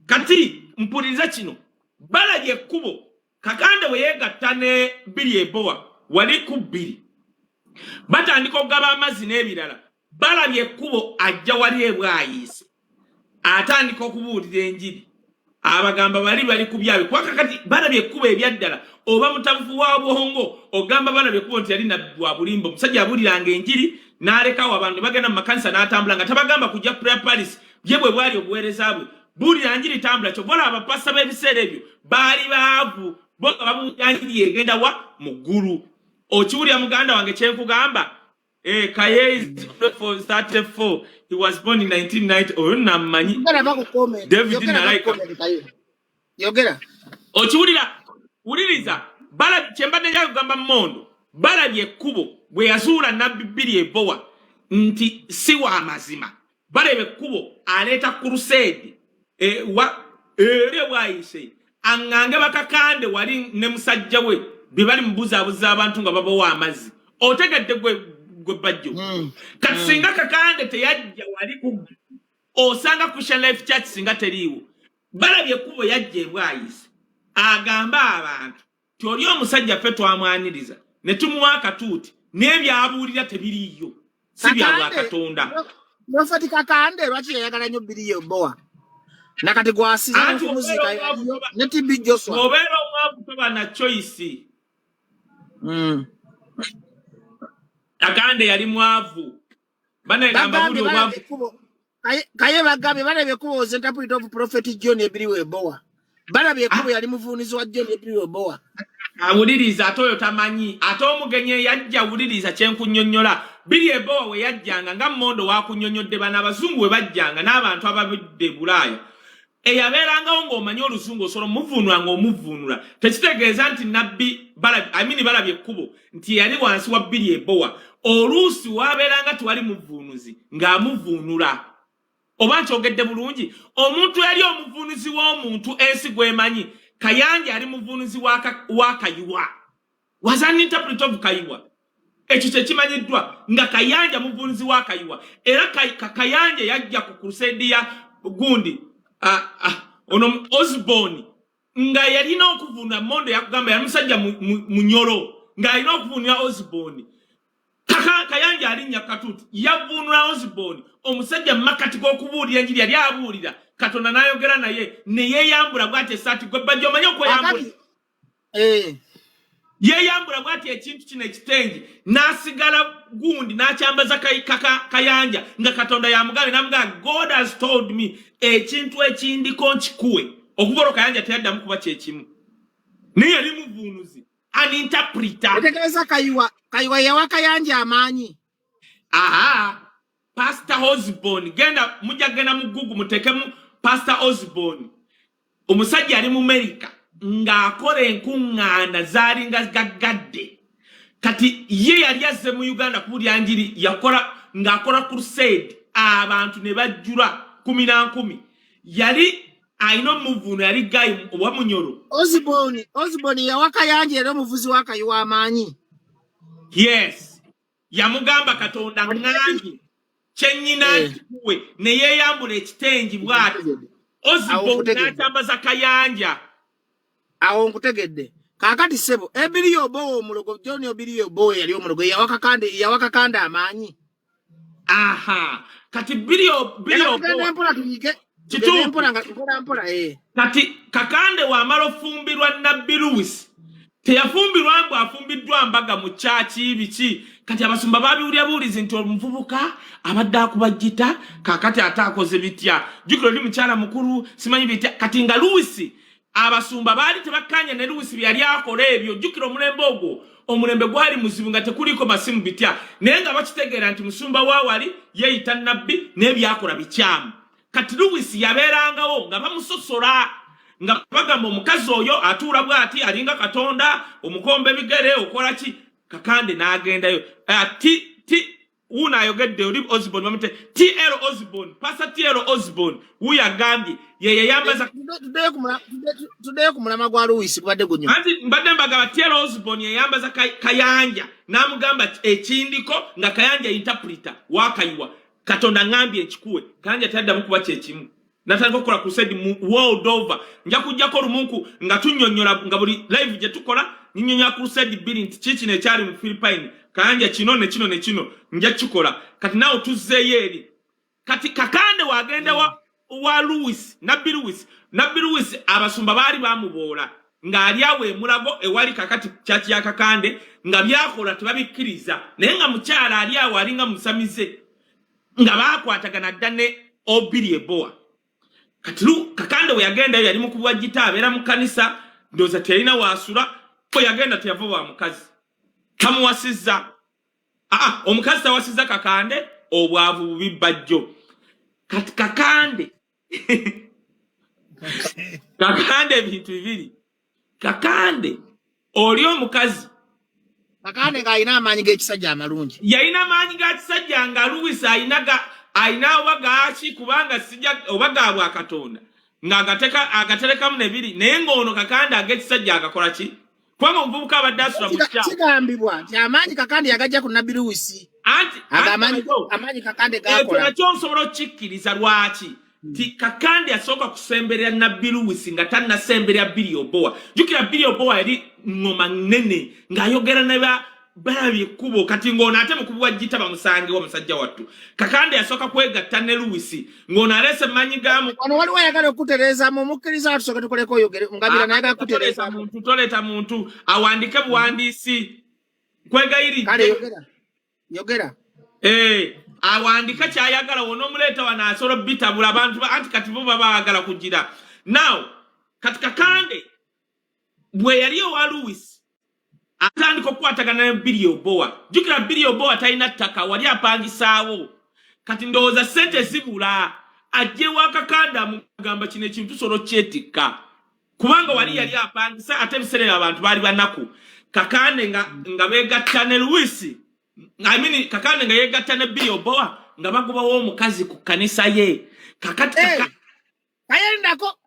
kati mpuliriza kino balabye kubo kakande we yegatta ne biri ebowa wali ku biri batandika okugaba amazzi n'ebirala balabye ekkubo ajja wali ebwayise atandika okubuulira enjiri abagamba bali ku byabe kwakakati balabye ekkubo ebyaddala oba mutavufu wa bwongo ogamba balabye ekkubo nti yali nabbi wa bulimba omusajja abuuliranga enjiri n'alekawo abantu ne bagenda mu makanisa n'atambula nga tabagamba kujja prayer palace bye bwe bwali obuweereza bwe buulira njiri tambula kyobola abapasa b'ebiseera ebyo baali baavu bo nga babuulira njiri egenda wa mu ggulu okiwulira muganda wange kyenkugamba Kaye is 34. He was born in 1990. Oyo nammanyi David Nalaika yogera wuliriza bala kyembadde njagala kugamba Mondo balabye ekkubo bwe yazuula nabbi biri ebowa nti si wa mazima balabye ekkubo aleeta crusade eri bwayise aŋŋange bakakande wali ne musajja we bye bali mubuzaabuza abantu nga babawa amazzi otegedde gwe Bajjo kati singa kakande teyajja wali ku osanga Christian Life Church singa teriiwo balabye kubo yajja ebwayise agamba abantu toli omusajja ffe twamwaniriza ne tumuwa akatuuti n'ebyabuulira tebiriiyo si bya bwa Katonda nofati kakande lwaki yayagala nnyo biriyo bowa nakati gwasiza muzika ne TB Joshua obeera omwavu toba na choice Akande yali mwavu bana ngamba buli obwavu Kaye bagambye balabye kubo interpret of prophet John ebiriwe bowa balabye kubo yali muvuunizi wa John ebiriwe bowa awuliriza atoyo tamanyi ate omugenye yajja awuliriza kyenkunnyonnyola biri ebowa we yajjanga nga Mondo wakunnyonnyodde bana abazungu we bajjanga n'abantu ababidde Bulaaya eyabeerangawo ng'omanyi olusungu osobola omuvunula ng'omuvunula tekitegeeza nti nabbi balabye ekkubo nti yali wansi wa bbiri ebowa oluusi waabeeranga tewali muvunuzi ng'amuvunula oba nkyogedde bulungi omuntu yali omuvunuzi w'omuntu ensi gwemanyi Kayanja ali muvunuzi wa Kayiwa was an interpreter of Kayiwa ekyo kyekimanyiddwa nga Kayanja muvunuzi wa Kayiwa era Kayanja yajja ku crusade ya gundi ono Osborne nga yalina okuvuna Mondo yakugamba ya musajja munyoro nga alina okuvunira Osborne Kayanja alinya katutu yavunula Osborne omusajja makati g'okubuulira enjiri yali abuulira Katonda n'ayogera naye ne yeeyambula bw'ati esaati gwe Bajjo omanyi okweyambula yeeyambula bw'ati ekintu kino ekitengi n'asigala gundi n'akyambaza Kayanja nga Katonda yamugabe n'amugamba God has told me ekintu ekindiko nkikuwe okubola Kayanja teyaddamu kuba kyekimu naye yali muvunuzi an interpreter etegereza Kayiwa yawa Kayanja amaanyi Pastor Osborne mujja genda mu Google mutekemu Pastor Osborne omusajja ali mu America ng'akola enkuŋŋaana zaalinga gaggadde kati ye yali azze mu Uganda kuwulira njiri ng'akola crusade abantu ne bajjula 10 yali alina omuvuno yali gayi owa munyoro Osborne yawa Kayanja era omuvuzi wa Kayiwa amaanyi yes yamugamba Katonda ŋŋange kyennyina kuwe ne yeeyambula ekitengi bw'ati Osborne n'akyambaza Kayanja awo nkutegedde kaakati ssebo ebiri obowa omulogo John obiri obowa yali omulogo yawa Kakande amaanyi kati biri obowa kati Kakande wamala ofumbirwa Nabbi Lewis teyafumbirwa mbu afumbiddwa mbaga mu kyaki biki kati abasumba babiwulya buulizi nti omuvubuka abadde akuba jjita kaakati ate akoze bitya jjukira oli mukyala mukulu simanyi bitya kati nga Lewis abasumba baali tebakkanya ne Lewis bye yali akola ebyo jjukira omulembe ogwo omulembe gwali muzibu nga tekuliko masimu bitya naye nga bakitegeera nti musumba waawali yeeyita Nabbi n'ebyakola bikyamu kati Lewis yabeerangawo nga bamusosola nga bagamba omukazi oyo atuula bw'ati alinga Katonda omukombe ebigere okola ki Kakande n'agendayo wuno ayogedde oli Osborne bamute T.L. Osborne Pastor T.L. Osborne wuyo agambye yeyayambaza tuddeyo ku mulama gwa Lewis kubadde gunyo anti mbadde mbagamba T.L. Osborne yeyayambaza Kayanja n'amugamba ekindiko nga Kayanja interpreter wa Kayiwa Katonda ngambye ekikuwe Kayanja taddamu kuba kyekimu natandika okukola crusade mu world over nja kujjako lumunku nga tunnyonnyola nga buli live gye tukola nnyonnyola crusade bbiri nti kiki ekyali mu Philippine Kayanja kino ne kino nja kikola kati nawe tuzzeeyo eri kati Kakande wagenda wa Lewis Nabbi Lewis abasumba baali bamuboola ng'ali awo emulago ewali kakati kyaki ya Kakande nga byakola tebabikkiriza naye nga mukyala ali awo alinga musamize nga baakwatagana dda ne obiri ebowa kati Kakande we yagendayo yali mukubwa jjita abeera mu kanisa ndowooza teyalina waasula we yagenda teyava wa mukazi tamuwasizza omukazi tawasizza Kakande obwavu bubi Bajjo kati Kakande ebintu bibiri Kakande oli omukazi Kakande ng'alina amaanyi g'ekisajja amalungi yalina amaanyi ga kisajja nga Lewis alina oba gaaki kubanga sijja oba ga bwa Katonda ng'agaterekamu nebiri naye ng'ono Kakande ag'ekisajja agakola ki kubanga omuvubuka abadde asula mu kyamu kigambibwa nti amaanyi Kakande yagajja ku Nabbi Lewis amaanyi Kakande gakola nakyo nsobola okukikkiriza lwaki nti Kakande yasooka kusemberera Nabbi Lewis nga tannasemberera Billy Obowa jjukira Billy Obowa yali ŋŋoma nnene ng'ayogera ne balabye ekkubo kati ng'ono ate mukubi wa jjita bamusangewo omusajja wattu Kakande yasooka kwegatta ne Lewis ng'ono aleese emmanyi gamu ono waliwo ayagala okutereeza mu mukkiriza tusooke tukoleko oyogere ngabira nayagala kutereeza toleeta muntu awandike buwandiisi nkwegayiridde kale yogera awandika kyayagala wona omuleeta wano asobola bitabula abantu anti kati bo baba baagala kugira now kati Kakande bwe yali owa Lewis atandika okukwatagana ne Billy Obowa jjukira Billy Obowa talina ttaka wali apangisaawo kati ndowooza ssente zibula ajje wakakanda mugamba kino ekintu solo kyetika kubanga wali yali apangisa ate biserera abantu bali banaku kakande nga begatta ne Louis kakande nga yegatta ne Billy Oboa nga bagoba wo mukazi ku kanisa ye kakati ayendako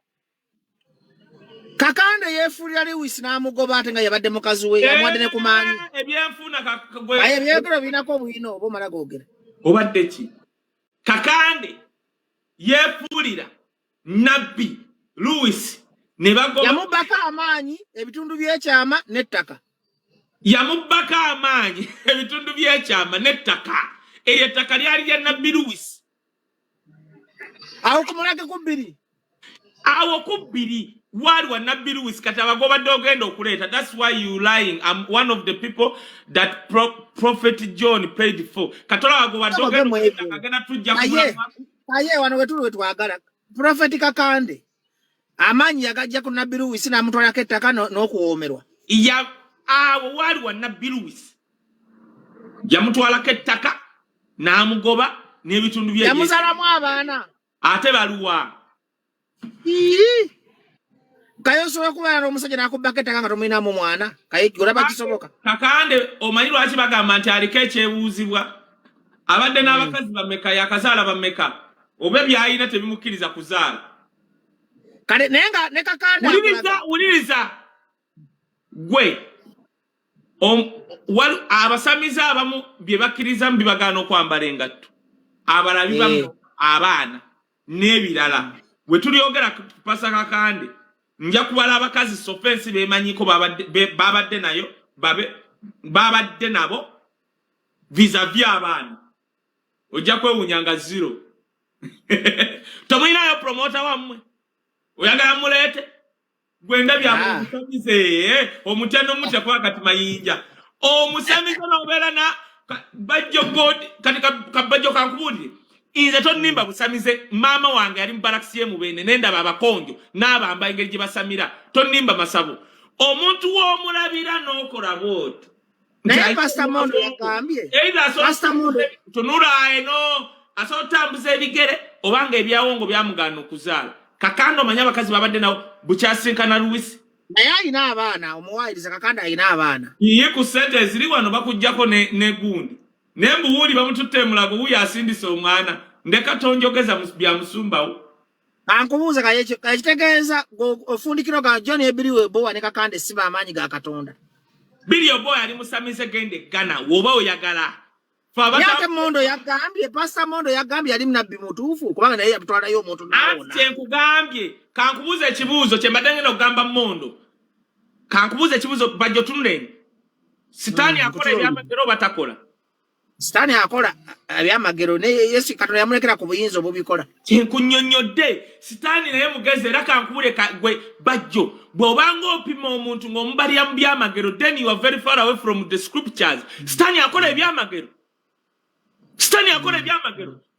kakande yefulira Louis namugoba ate nga yabadde mukazi we yamwadde ne kumanyi ebyenfuna aye byegero binako bwino obo mala gogera obadde ki kakande yefulira Nabbi Louis ne bagoba yamubaka amaanyi ebitundu byekyama n'ettaka yamubaka amaanyi ebitundu byekyama n'ettaka eyo ettaka lyali lya Nabbi Louis awo kumulage kubbiri awo kubbiri wali wa Nabbi Louis kati abagobadde ogenda okuleeta. That's why you lying. I'm one of the people that Prophet John paid for. Katola agobadde ogenda agenda tujja aye wano wetulu wetwagala Prophet Kakande amanyi yagajja ku Nabbi Louis n'amutwalako ettaka n'okuwoomerwa ya awo wali wa Nabbi Louis yamutwalako ettaka n'amugoba n'ebitundu bye yamuzalamu abaana ate baluwa Kaye osobola kubeera n'omusajja n'akubbako ettaka nga tomulinamu mwana Kaye olaba kisoboka Kakande omanyi lwaki bagamba nti aliko ekyebuuzibwa abadde n'abakazi bameka yakazaala bameka oba byayina tebimukkiriza kuzaala kale naye nga ne Kakande wuliriza gwe abasamiza abamu bye bakkiriza mu bibagaana okwambala engatto abalabi bamu abaana n'ebirala bwe tulyogera ku Pasa Kakande nja kubala abakazi sofensi bemanyiko babadde nayo babadde nabo vis-a-vis abaana ojja kwewunyanga zero tomulinayo promota wammwe oyagala muleete gwenda byamusamize omutendo mutya kwa kati mayinja omusamize n'obeera na Bajjo God kati Bajjo kankubulire Ize tonimba busamize mama wange yali mbarakisiye mu bene nendaba abakonjo n'abamba engeri gye basamira tonimba masabo omuntu w'omulabira n'okola bw'otyo naye Pastor Mondo yagambye Pastor Mondo tunula eno asotambuza ebigere obanga ebyawongo byamugaana okuzaala Kakande omanya abakazi babadde nawo bukyasinkana Louis naye alina abaana omuwaayiriza Kakande alina abaana iye ku ssente eziri wano bakujjako ne gundi nembuwuli bamututte mulago uya asindise omwana ndeka tonjogeza bya musumbawo ankubuuza kayekitegeeza ofundikiro ga John Billy Oboa ne Kakande siba amaanyi ga Katonda Billy Oboa ali musamize gende Ghana woba oyagala yate Mondo yagambye Pastor Mondo yagambye ali Nabbi mutuufu kubanga naye yatwalayo omuntu naawona ate nkugambye kankubuuza ekibuuzo kye mbadde ngenda okugamba Mondo kankubuuza ekibuuzo Bajjo tunuleni sitaani akola ebyamagero batakola Sitani akola abyamagero ne Yesu Katonda yamulekera ku buyinza obubikola kyenkunnyonnyodde sitaani naye mugezi era kankubule gwe Bajjo bw'obanga opima omuntu ng'omubalira mu byamagero then you are very far away from the scriptures sitaani akola ebyamagero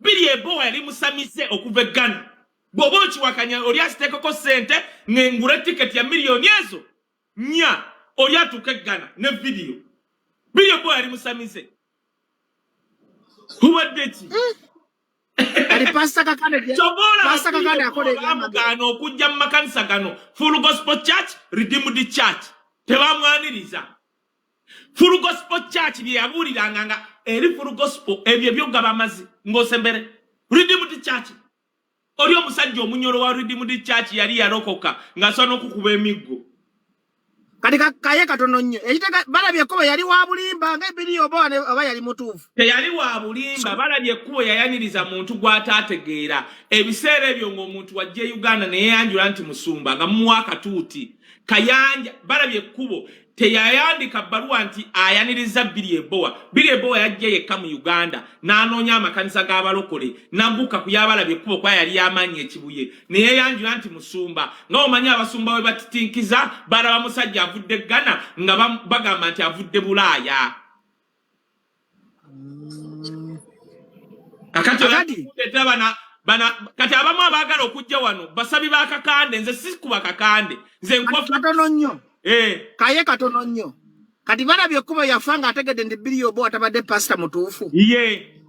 Billy Oboa yali musamize okuva e Ghana bw'oba okiwakanya oli asiteekako ssente ng'engula tiketi ya miliyoni ezo nnya oli atuuka e Ghana ne vidiyo Billy Oboa yali musamize Huwadde ki? Ali Pastor Kakande akole ebyamagero okujja mu makanisa gano Full Gospel Church Redeemed Church tebamwaniriza Full Gospel Church bye yabuuliranga nga eri Full Gospel ebyo byogaba amazi ng'osembere Redeemed Church oli omusajja omunyolo wa Redeemed Church yali yalokoka ng'asobola n'okukuba emiggo kati Kaye katono nnyo ekitega balabye ekkubo yali wa bulimba nga Billy Oboa oba yali mutuufu teyali wa bulimba balabye ekkubo yayaniriza muntu gw'ataategeera ebiseera ebyo ng'omuntu wajja e Uganda ne yeeyanjula nti musumba nga mumuwa akatuuti kayanja balabye ekkubo teyayandika bbaluwa nti ayaniriza Billy Oboa yajja yekka mu Uganda n'anoonya amakanisa g'abalokole n'agguka ku yabalabye ekkubo kwa yali y'amaanyi ekibuye ne yeeyanjula nti musumba nga omanyi abasumba we batitinkiza balaba musajja avudde Ghana nga bagamba nti avudde Bulaaya kati abamu abaagala okujja wano basabi ba Kakande nze sikuba Kakande nze katono nnyo Kaye katono nnyo kati balabye ekkubo yafa nga ategedde nti Billy Oboa atabadde pastor mutuufu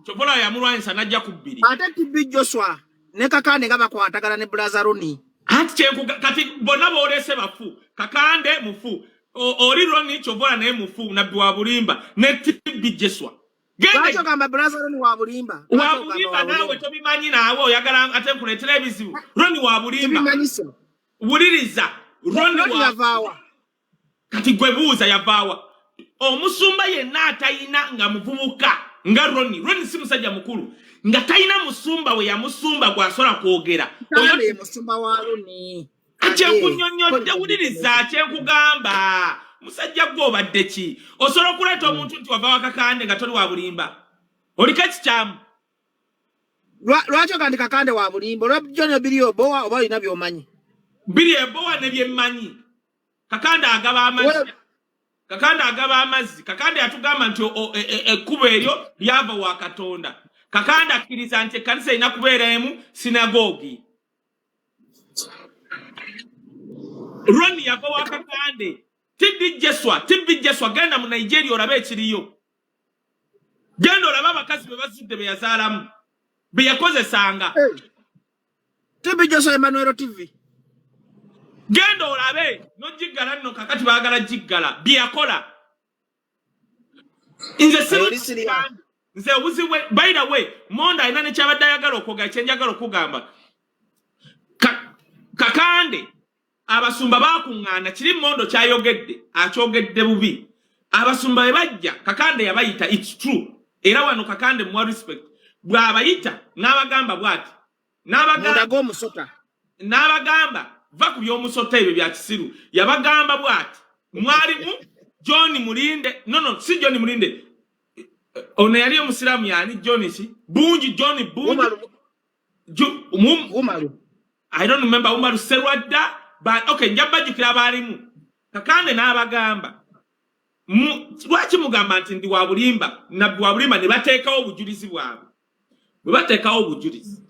chobola yamulwanyisa najja ku bbiri ate Tibbi Joshua ne Kakande nga bakwatagana ne brother Roni. Anti kati bonna boolese bafu. Kakande mufu. Oli Roni Chovola naye mufu nabbi wa Bulimba ne Tibbi Jeswa. Bajjo gamba brother Roni wa Bulimba. Wa Bulimba nawe tobimanyi naawe oyagala ate nkuleetera ebizibu. Roni wa Bulimba. Tibimanyiso. Wuliriza. Roni yavaawa. Kati gwe buuza yavaawa. Omusumba yenna atayina nga muvubuka nga Roni si musajja mukulu nga tayina musumba we yamusumba gwasola kwogera oyo musumba wa Roni akyekunyonyodde wuliriza akyekugamba musajja gwe obadde ki osobola okuleeta omuntu nti wava Kakande nga toli wa Bulimba oliko ekikyamu lwaki ogandi Kakande wa Bulimba olwa John biri obowa oba olina by'omanyi biri ebowa ne byemmanyi Kakande agaba amazzi Kakande yatugamba nti ekkubo eryo lyava wa Katonda Kakande akkiriza nti ekkanisa erina kubeera emu sinagogi Roni yava wa Kakande Tibbi Jeswa genda mu Nigeria olabe ekiriyo genda olabe abakazi be bazudde be yazaalamu be yakozesanga Tibbi Jeswa Emmanuel TV genda olabe nojiggala nno kakati baagala jiggala byakola nze obuzibwe by the way Mondo alina nekyabadde ayagala okwogera kyenjagala okugamba Kakande abasumba bakuŋŋaana kiri Mondo kyayogedde akyogedde bubi abasumba be bajja Kakande yabayita it's true era wano Kakande muwa respect bw'abayita n'abagamba bw'ati n'abagamba va ku by'omusota ebyo bya kisiru yabagamba bw'ati mwalimu John Mulinde si John Mulinde ono yali omusiraamu yani John si Bungi John Bungi Umaru I don't remember Umaru Serwadda but okay njabajjukira abalimu Kakande n'abagamba lwaki mugamba nti ndi wa Bulimba nabbi wa Bulimba ne bateekawo obujulizi bwabwe bwe bateekawo obujulizi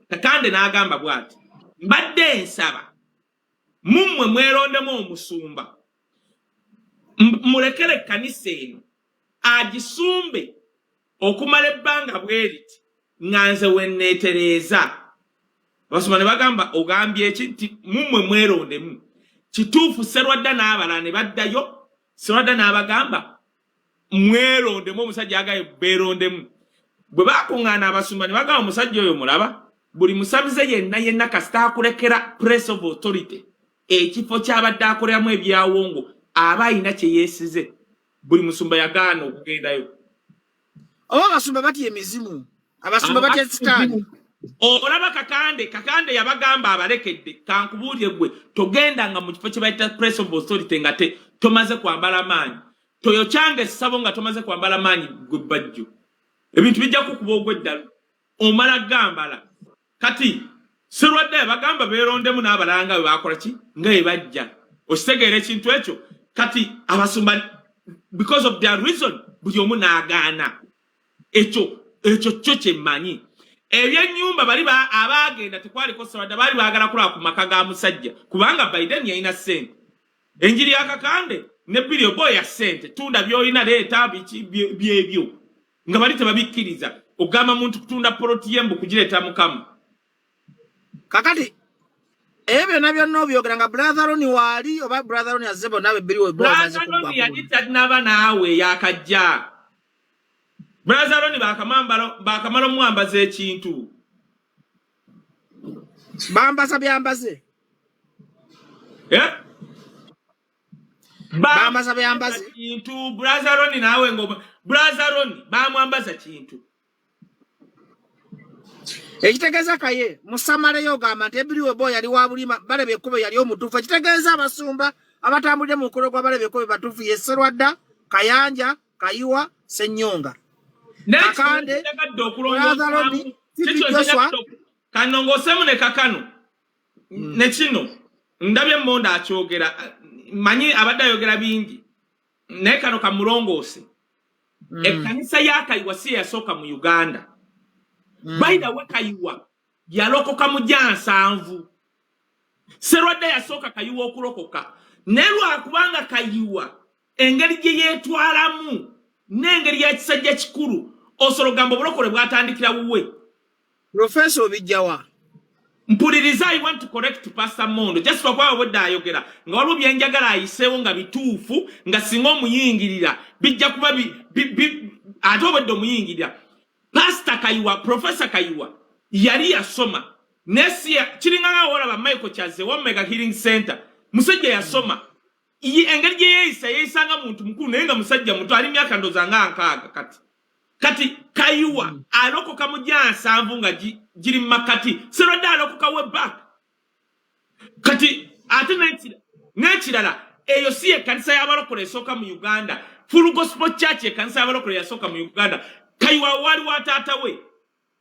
Kakande n'agamba bw'ati mbadde nsaba mummwe mwerondemu omusumba mulekere ekkanisa eno agisumbe okumala ebbanga bweriti nga nze wenneetereeza abasumba ne bagamba ogambye eki nti mummwe mwerondemu kituufu Serwadda n'abalala ne baddayo Serwadda n'abagamba mwerondemu omusajja agaye beerondemu bwe bakuŋŋaana abasumba ne bagamba omusajja oyo mulaba buli musabize yenna kasita akulekera press of authority ekifo kyabadde akoleramu ebyawongo aba ayina kye yeesize buli musumba yagaana okugendayo oba abasumba batya emizimu abasumba batya sitaani olaba Kakande yabagamba abalekedde kankubuulire gwe togendanga mu kifo kye bayita press of authority nga tomaze kwambala maanyi toyokyanga essabo nga tomaze kwambala maanyi gwe Bajjo ebintu bijja kukuba ogw'eddalo omala gambala kati Serwadda bagamba beerondemu n'abalanga we bakola ki nga bwe bajja okitegeera ekintu ekyo kati abasumba because of their reason buli omu n'agaana ekyo kyo kyemmanyi ebyennyumba bali abaagenda tekwaliko Serwadda baali baagala kulaba ku maka ga musajja kubanga Biden yalina ssente enjiri ya Kakande ne Billy Boy ya ssente tunda by'olina leeta byebyo nga bali tebabikkiriza ogamba muntu kutunda poloti y'embu kugireeta Mukama kakati ebyo nabyo byogera nga brother Roni wali oba brother Roni azebo nabe Billy Boy baze kugwa brother Roni yadita naba naawe yakajja brother Roni bakamalo mwambaze ekintu bambaza byambaze bambaza byambaze kintu brother Roni naawe ngo brother Roni bamwambaza kintu ekitegeeza Kaye musamale yogamba nti Billy Boy yali wa Bulima balebe ekkubo yali omutuufu ekitegeeza abasumba abatambulira mu mukolo gwa balebe ekkubo batuufu ye Serwadda Kayanja Kayiwa Ssennyonga Kakande brother Roni Joshua kanongosemu ne kakano ne kino ndabye Mondo akyogera manyi abadde ayogera bingi naye kano kamulongoose ekkanisa ya Kayiwa si yasooka mu Uganda by the way Kayiwa yalokoka mu jansanvu Serwadda yasooka Kayiwa okulokoka naye lwakubanga Kayiwa engeri gye yeetwalamu n'engeri ya kisajja kikulu osolo gamba obulokole bwatandikira wuwe Professor Bijjawa mpuliriza I want to correct Pastor Mondo just for kwa wedda ayogera nga waliwo byenjagala ayiseewo nga bituufu nga singa omuyingirira bijja kuba ate obedde omuyingirira Pastor Kayiwa Professor Kayiwa yali yasoma nesia kiringanga olaba Michael Chaze wa Mega Healing Center musajja yasoma engeri gye yeyisanga muntu mukulu naye nga musajja muto ali myaka ndoza nga nkaaga kati Kayiwa alokoka mu jansanvu nga giri makati serwadde alokoka we back kati ate nekirala eyo si ekkanisa y'abalokole esooka mu Uganda Full Gospel Church ekkanisa y'abalokole yasooka mu Uganda Kayiwa wali wataata we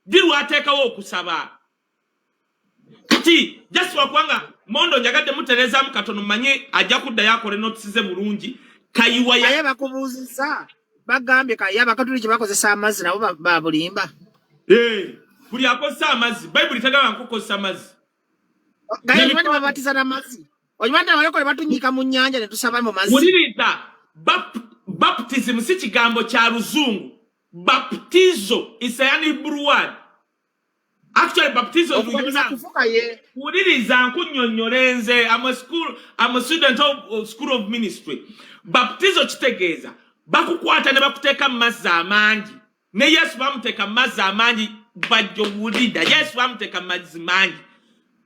diru ateekawo okusaba kati just wakwanga Mondo njagadde mutereza mukatono manye ajja kuddayo akole notisize bulungi Kayiwa ya bakubuuziza bagambye Kaye abakatuliki bakozesa amazzi nabo babulimba buli akozesa amazzi Bible tegaba nkokozesa amazzi Kaye bali babatiza na mazzi onyumanda balekole batunyika mu nnyanja ne tusaba mu mazzi muliriza baptism si kigambo kya luzungu baptizo is an Hebrew word actually baptizo muliriza nkunyonyolenze I'm a student of school of ministry baptizo kitegeeza bakukwata ne bakuteeka mu mazzi amangi ne Yesu bamuteeka mu mazzi amangi Bajjo wulida Yesu bamuteeka mu mazzi mangi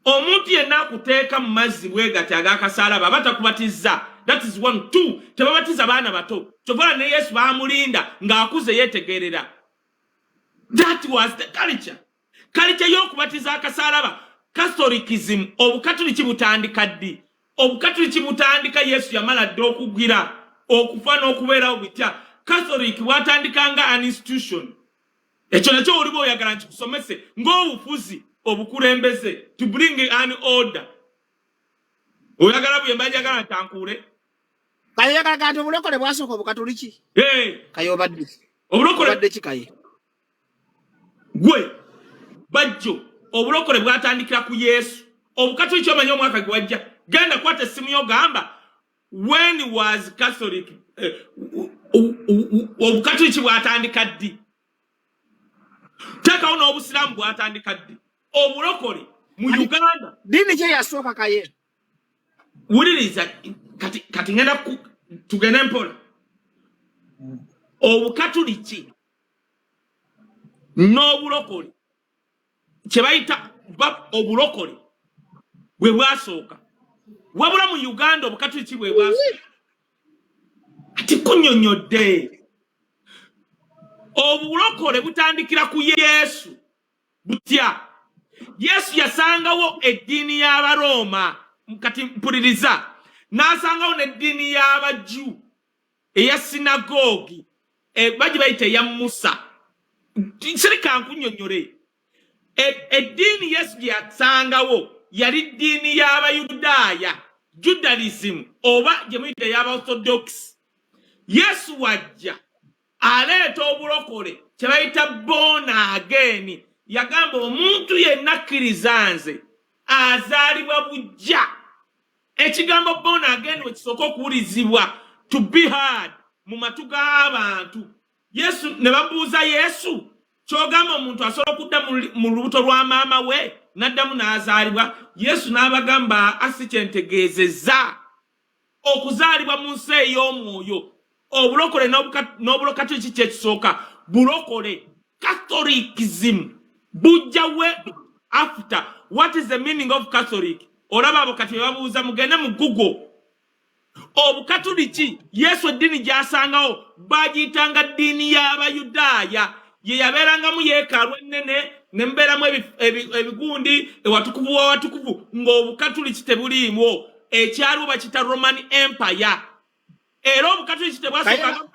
omuntu yenna akuteeka mu mazzi bwegati agakasalaba batakubatiza that is 1 2 tebabatiza baana bato kyovola ne Yesu bamulinda ng'akuze yetegerera that was the culture y'okubatiza akasalaba Catholicism obukatoliki butandika ddi obukatoliki butandika Yesu yamala dde okugira okufa n'okubeerawo bitya Catholic watandikanga an institution ekyo nakyo oliba oyagala nkikusomese ng'obufuzi obukulembeze to bring an order oyagala buyemba njagala ntankule Kaye yagala nti obulokole bwasooka obukatoliki Kaye obadde obulokole kikaye gwe Bajjo obulokole bwatandikira ku Yesu obukatoliki omanyi omwaka gwe wajja genda kwata essimu yogamba when was Catholic obukatoliki bwatandika ddi tekawo n'obusiraamu bwatandika ddi obulokole mu Uganda dini kye yasooka Kaye wuliriza kati ngenda tugende mpola obukatoliki n'obulokole kye bayita obulokole bwe bwasooka wabula mu Uganda obukatoliki bwe bwasooka ati kunnyonnyodde obulokole butandikira ku Yesu butya Yesu yasangawo eddiini y'Abaroma kati mpuliriza n'asangawo n'eddiini y'Abajju eya sinagogi baji bayita eya Musa sirika nkunnyonnyole eddiini Yesu yasangawo yali ddiini y'Abayudaaya Judaism oba gye muyita y'Abaorthodox Yesu wajja aleeta obulokole kye bayita born again yagamba omuntu yenna akkiriza nze azaalibwa bujja ekigambo born again wekisooka okuwulizibwa to be heard mu matu g'abantu Yesu ne babuuza Yesu kyogamba omuntu asobola okudda mu lubuto lwa maama we n'addamu n'azaalibwa Yesu n'abagamba asikyentegeezezza okuzaalibwa mu nsi ey'omwoyo obulokole n'obulokatoliki kye kisooka bulokole Catholicism bujja we after what is the meaning of Catholic olaba abo kati babuuza mugende mu Google obukatoliki Yesu eddiini gy'asangawo bagiyitanga ddiini y'Abayudaaya ye yabeerangamu yeekaalu ennene ne mubeeramu ebigundi ewatukuvu wawatukuvu ng'obukatoliki tebuliimu ekyaliwo bakita Roman Empire era obukatoliki tebwasooka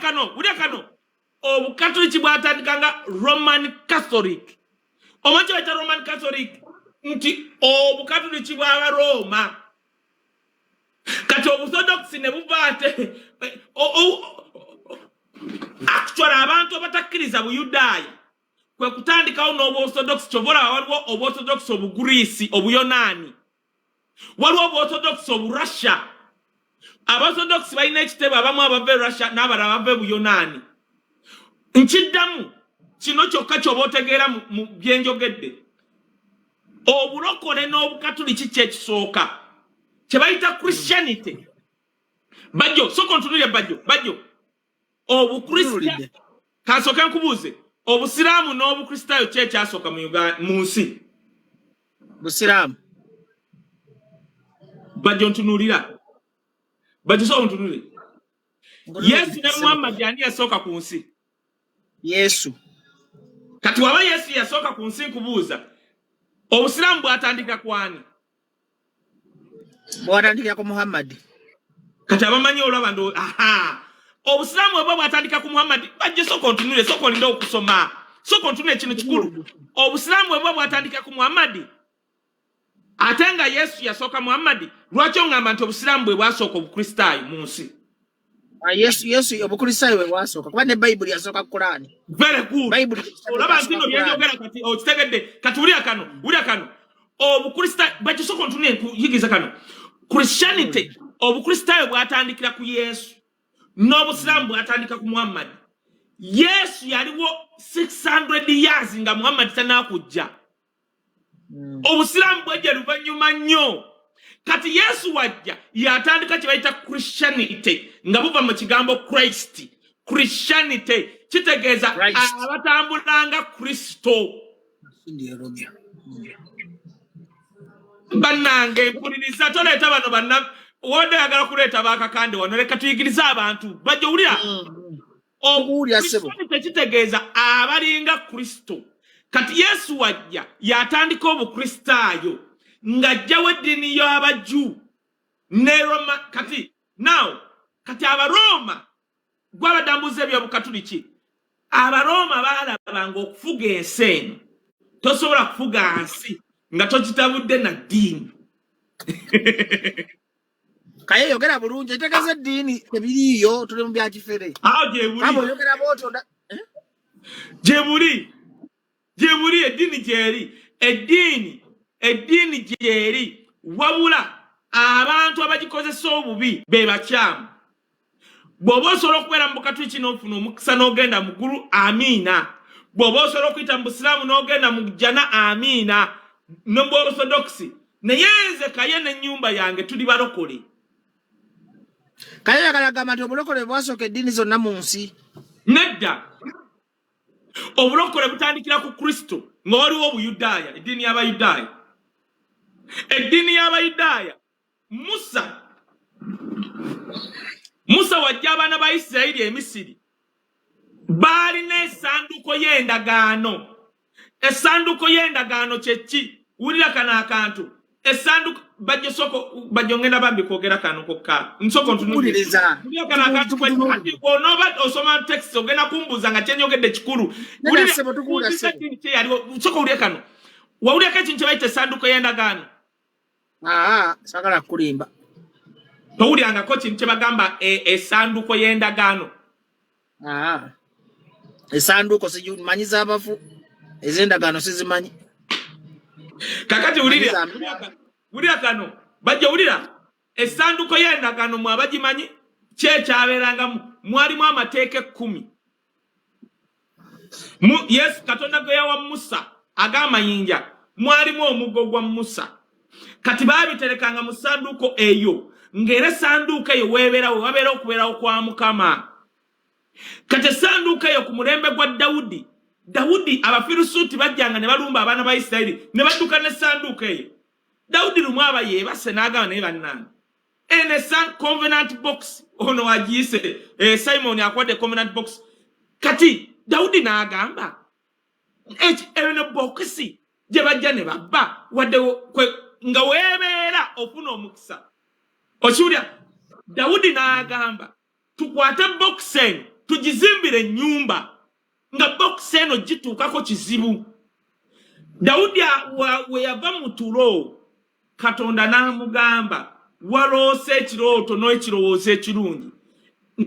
kano obukatoliki bwatandikanga Roman Catholic omanyi kye bayita Roman Catholic nti obukatoliki bw'Abaroma kati Orthodox ne buva ate actually abantu abatakkiriza Buyudaaya kwe kutandikawo n'Obu-Orthodox kyobola waliwo Obu-Orthodox Obugriisi Obuyonaani waliwo Obu-Orthodox Oburussia Aba-Orthodox balina ekitebe abamu abava e Russia n'abalala abava e Buyonaani nkiddamu kino kyokka ky'obotegeera mu byenjogedde. Obulokole n'obukatuliki kyekisooka kye bayita Christianity. Bajjo soko ntunulire Bajjo obukristaayo kasooka nkubuuze obusiraamu n'obukristaayo kye kyasooka mu Uganda mu nsi. Busiraamu. Bajjo ntunulira Bajjo soko ntunulire. Yesu ne Muhammad ani yasooka ku nsi? Yesu. Kati waba Yesu yasooka ku nsi nkubuuza obusiraamu bwatandika kwani? Bwatandika ku Muhammad. Kati abamanyi olaba ndo obusiraamu bwe bwatandika ku Muhammad. Bajjo soko ntunulire soko linda okusoma soko ntunulire kino kikulu. Obusiraamu bwe bwatandika ku Muhammad ate nga Yesu yasooka Muhammad. Lwaki ongamba nti obusiraamu bwe bwasooka obukristaayo mu nsi? Yesu obukristaayo bwe bwasooka kuba ne Bible yasooka Quran. Very good. Bible olaba ntino byenjogera kati okitegedde kati wulira kano obukristaayo Bajjo soko ntunulire kuyigiza kano Christianity obukristaayo bwatandikira ku Yesu n'obusiraamu bwatandika ku Muhammad. Yesu yaliwo 600 years nga Muhammad tanakujja. Obusiraamu bwajja luvannyuma nnyo. Kati Yesu wajja yatandika kye bayita Christianity nga buva mu kigambo Christ. Christianity kitegeeza abatambulanga Kristo. Bannange mpuliriza toleeta bano banna wode agala kuleeta bakakande wano leka tuyigiriza abantu Bajjo wulira Christianity kitegeeza abalinga Kristo. Kati Yesu wajja yatandika obukristaayo ng'ajjawo eddiini y'Abajju ne Roma. Kati Abaroma gwabadambuza ebyobukatuliki. Abaroma baalabanga okufuga ensi eno tosobola kufuga nsi nga tokitabudde na ddiini. Kaye yogera bulungi etegeeza eddiini ebiriiyo tuli mu byakifere. Yogera bw'otyo gye buli eddiini gyeri eddiini gyeri wabula abantu abagikozesa obubi be bakyamu. Bw'oba osobola okubeera mu bukatuliki n'ofuna omukisa n'ogenda mu ggulu amiina. Bw'oba osobola okuyita mu busiraamu n'ogenda mu jjana amiina. No mu orthodoxy naye nze Kaye n'ennyumba yange tuli balokole. Kaye yagala gamba nti obulokole bwasooka eddiini zonna mu nsi. Nedda obulokole butandikira ku Kristo nga waliwo Obuyudaaya eddiini y'Abayudaaya. Eddiini y'Abayudaaya Musa wajja abaana ba Isirayiri e Misiri baalina essanduuko y'endagaano. Essanduuko y'endagaano kye ki? Wulira kano akantu essanduuko Bajjo ngenda bambi kwogera kano kokka nsoko ntunuliriza. Wulira kano akantu kati onoba osoma text ogenda kumbuuza nga kyenyogedde kikulu. Nsoko wulira kano wawulirako ekintu kye bayita essanduuko y'endagaano. Sagala kulimba. Towulyangako kintu kye bagamba essanduuko y'endagaano. Essanduuko simanyiza abafu ez'endagaano sizimanyi. Kakati wulira kano Bajjo wulira essanduuko y'endagaano mwe abagimanyi kyekyabeerangamu mwalimu amateeka 10. Yesu Katonda gwe yawa Musa ag'amayinja mwalimu omuggo gwa Musa. Kati baabiterekanga mu ssanduuko eyo ng'era essanduuko eyo wabeera okubeerawo kwa Mukama. Kati essanduuko eyo ku mulembe gwa Dawudi Abafirisuuti bajjanga ne balumba abaana ba Isirayiri ne badduka n'essanduuko eyo. Dawudi lumu aba yeebase n'agamba naye bannange covenant box ono agiyise Simon akwadde covenant box. Kati Dawudi n'agamba eno bokisi gye bajja ne babba wadde nga weebeera ofuna omukisa. Okiwulira Dawudi n'agamba tukwate box eno tugizimbire ennyumba nga box eno gituukako kizibu. Dawudi we yava mu tulo Katonda n'amugamba waloose ekirooto n'ekirowoozo ekirungi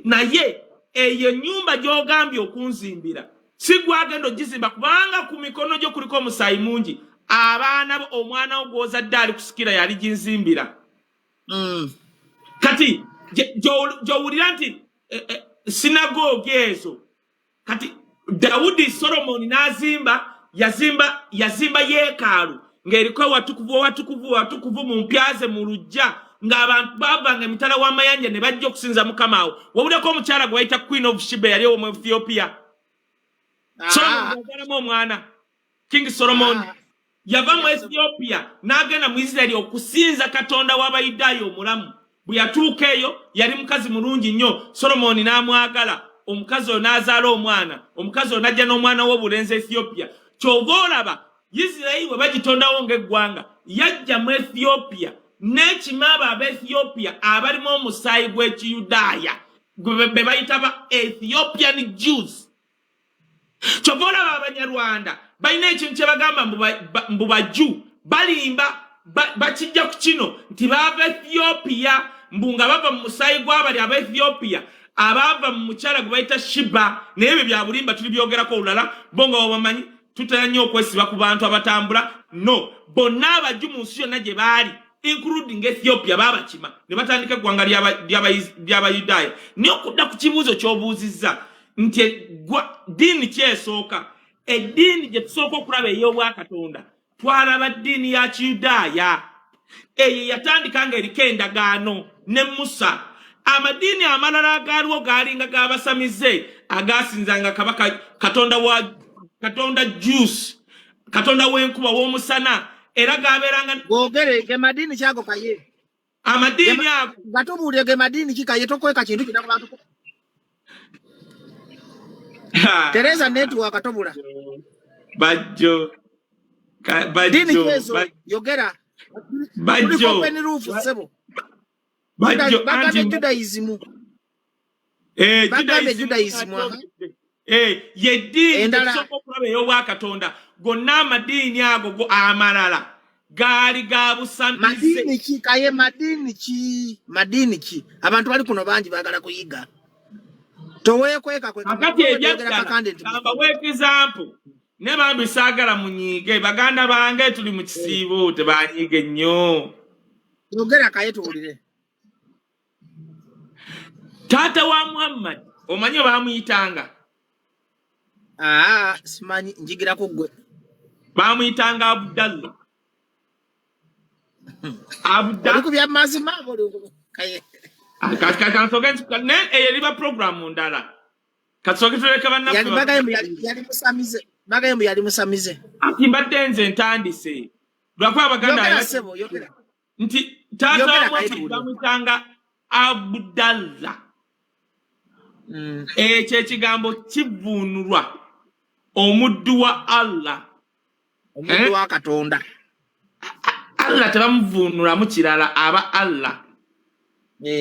naye eyo ennyumba gy'ogambye okunzimbira si gwagenda ogizimba kubanga ku mikono gyo kuliko omusaayi mungi. Abaana omwana wo gw'ozadde ali kusikira yali ginzimbira. Kati gy'owulira nti sinagogi ezo kati Daudi Solomon yazimba yekalu ngeriko watukuvu mu mpyaze mu lujja ng'abantu bavanga emitala w'amayanja ne bajja okusinza Mukama awo wabulako omukyala gwe bayita Queen of Sheba yali omu Ethiopia Solomon yazalamu omwana King Solomon yava mu Ethiopia n'agenda mu Israeli okusinza Katonda w'Abayudaaya omulamu bwe yatuuka eyo yali mukazi mulungi nnyo Solomon n'amwagala omukazi ono n'azaala omwana omukazi ono n'ajja n'omwana w'obulenzi Ethiopia kyova olaba Isirayiri bwe bagitondawo ng'eggwanga yajja mu Ethiopia n'ekimaba Ab'Ethiopia abalimu omusaayi gw'Ekiyudaaya be bayita ba Ethiopian Jews kyova olaba Abanyarwanda balina ekintu kye bagamba mbu Bajjo balimba bakijja ku kino nti baava Ethiopia mbu nga bava mu musaayi gw'abali Ab'Ethiopia abava mu mukyala gwe bayita Sheba naye ebyo bya bulimba tuli byogerako olulala bonga wabamanyi tutera nnyo okwesiba ku bantu abatambula no bonna Abajjo mu nsi yonna gye baali including Ethiopia babakima ne batandika eggwanga ly'Abayudaaya naye okudda ku kibuuzo ky'obuuzizza nti ddiini kyesooka eddiini gye tusooka okulaba ey'obwakatonda twalaba ddiini ya Kiyudaaya eyo yatandika ng'eriko endagaano ne Musa amadiini amalala agaaliwo gaalinga g'abasamize agaasinzanga kabaka katonda Juice katonda w'enkuba w'omusana era gaabeeranga googere ge madiini kyago Kaye amadiini ago gatubuulire ge madiini ki Kaye tokweka kintu kina ku bantu Teresa network atobula Bajjo yogera Bajjo Bajjo Judaism Judaism yeddiini tusooka okulaba ey'obwakatonda gonna amadiini ago amalala gaali ga busamize madiini ki Kaye madiini ki abantu bali kuno bangi baagala kuyiga toweekweka kakati ebyagamba weekizampu ne bambi saagala munyiige baganda bange tuli mu kisiibo tebanyiige nnyo yogera Kaye tuwulire taata wa Muhammad omanyi baamuyitanga simanyi njigira ku ggwe baamuyitanga Abdallah kubya mazima Kaye ne eyeriba programu ndala kasoke tuleke bannaffe yali musamize ati mbadde nze ntandise lwakuba baganda nti taata wa Muhammad baamuyitanga Abdallah ekyo ekigambo kivuunulwa omuddu wa Allah omuddu wa Katonda Allah tebamuvuunulamu kirala aba Allah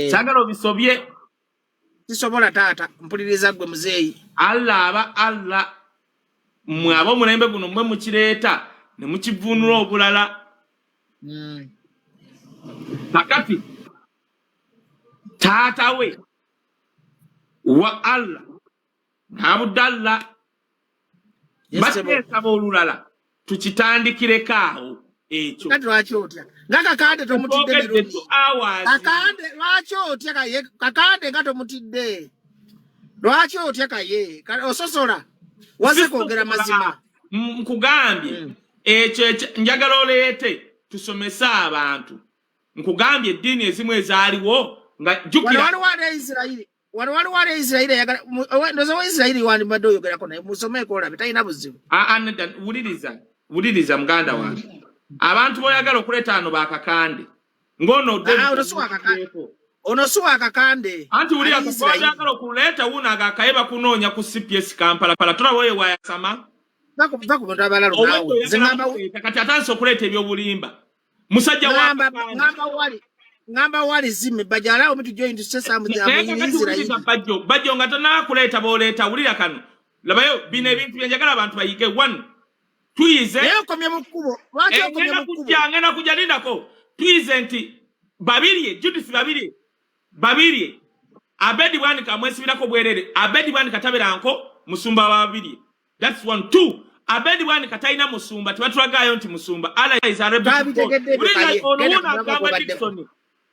kyagala obisobye sisobola taata mpuliriza gwe muzeeyi Allah aba Allah mwe ab'omulembe guno mwe mukireeta ne mukivuunula obulala nakati taata we wa Allah Abdallah bateesaba olulala tukitandikireko awo ekyo kati lwaki otya nga kakande tomutidde kakande lwaki otya Kaye kakande nga tomutidde lwaki otya Kaye ososola waze kwogera mazima nkugambye ekyo njagala oleete tusomese abantu nkugambye eddiini ezimu ezaaliwo nga jjukira waliwo Isirayiri ndoza wa Isirayiri wandibadde oyogerako naye musomeeko olabe talina buzibu wuliriza muganda wange abantu boyagala okuleeta ano bakakande ono si wakakande anti wulira boyagala okuleeta wuno agakaye bakunoonya ku CPS Kampala tolaba oyo wayasama bakumuntu abalalu naawe kati atandise okuleeta ebyobulimba musajja ngamba wali zime bajalawo mitu joint sesame Isirayiri Bajjo nga tanakuleeta boleeta wulira kano labayo bino ebintu byenjagala abantu bayige 1 tuyize okomye mu kkubo lwaki okomye mu kkubo ngenda kujja lindako tuyize nti Judith babirye Abedi bwanika mwesibirako bwerere Abedi bwanika taberanko musumba wa babirye that's 1 2 Abedi bwanika talina musumba tebatulagayo nti musumba Allah is Arabic God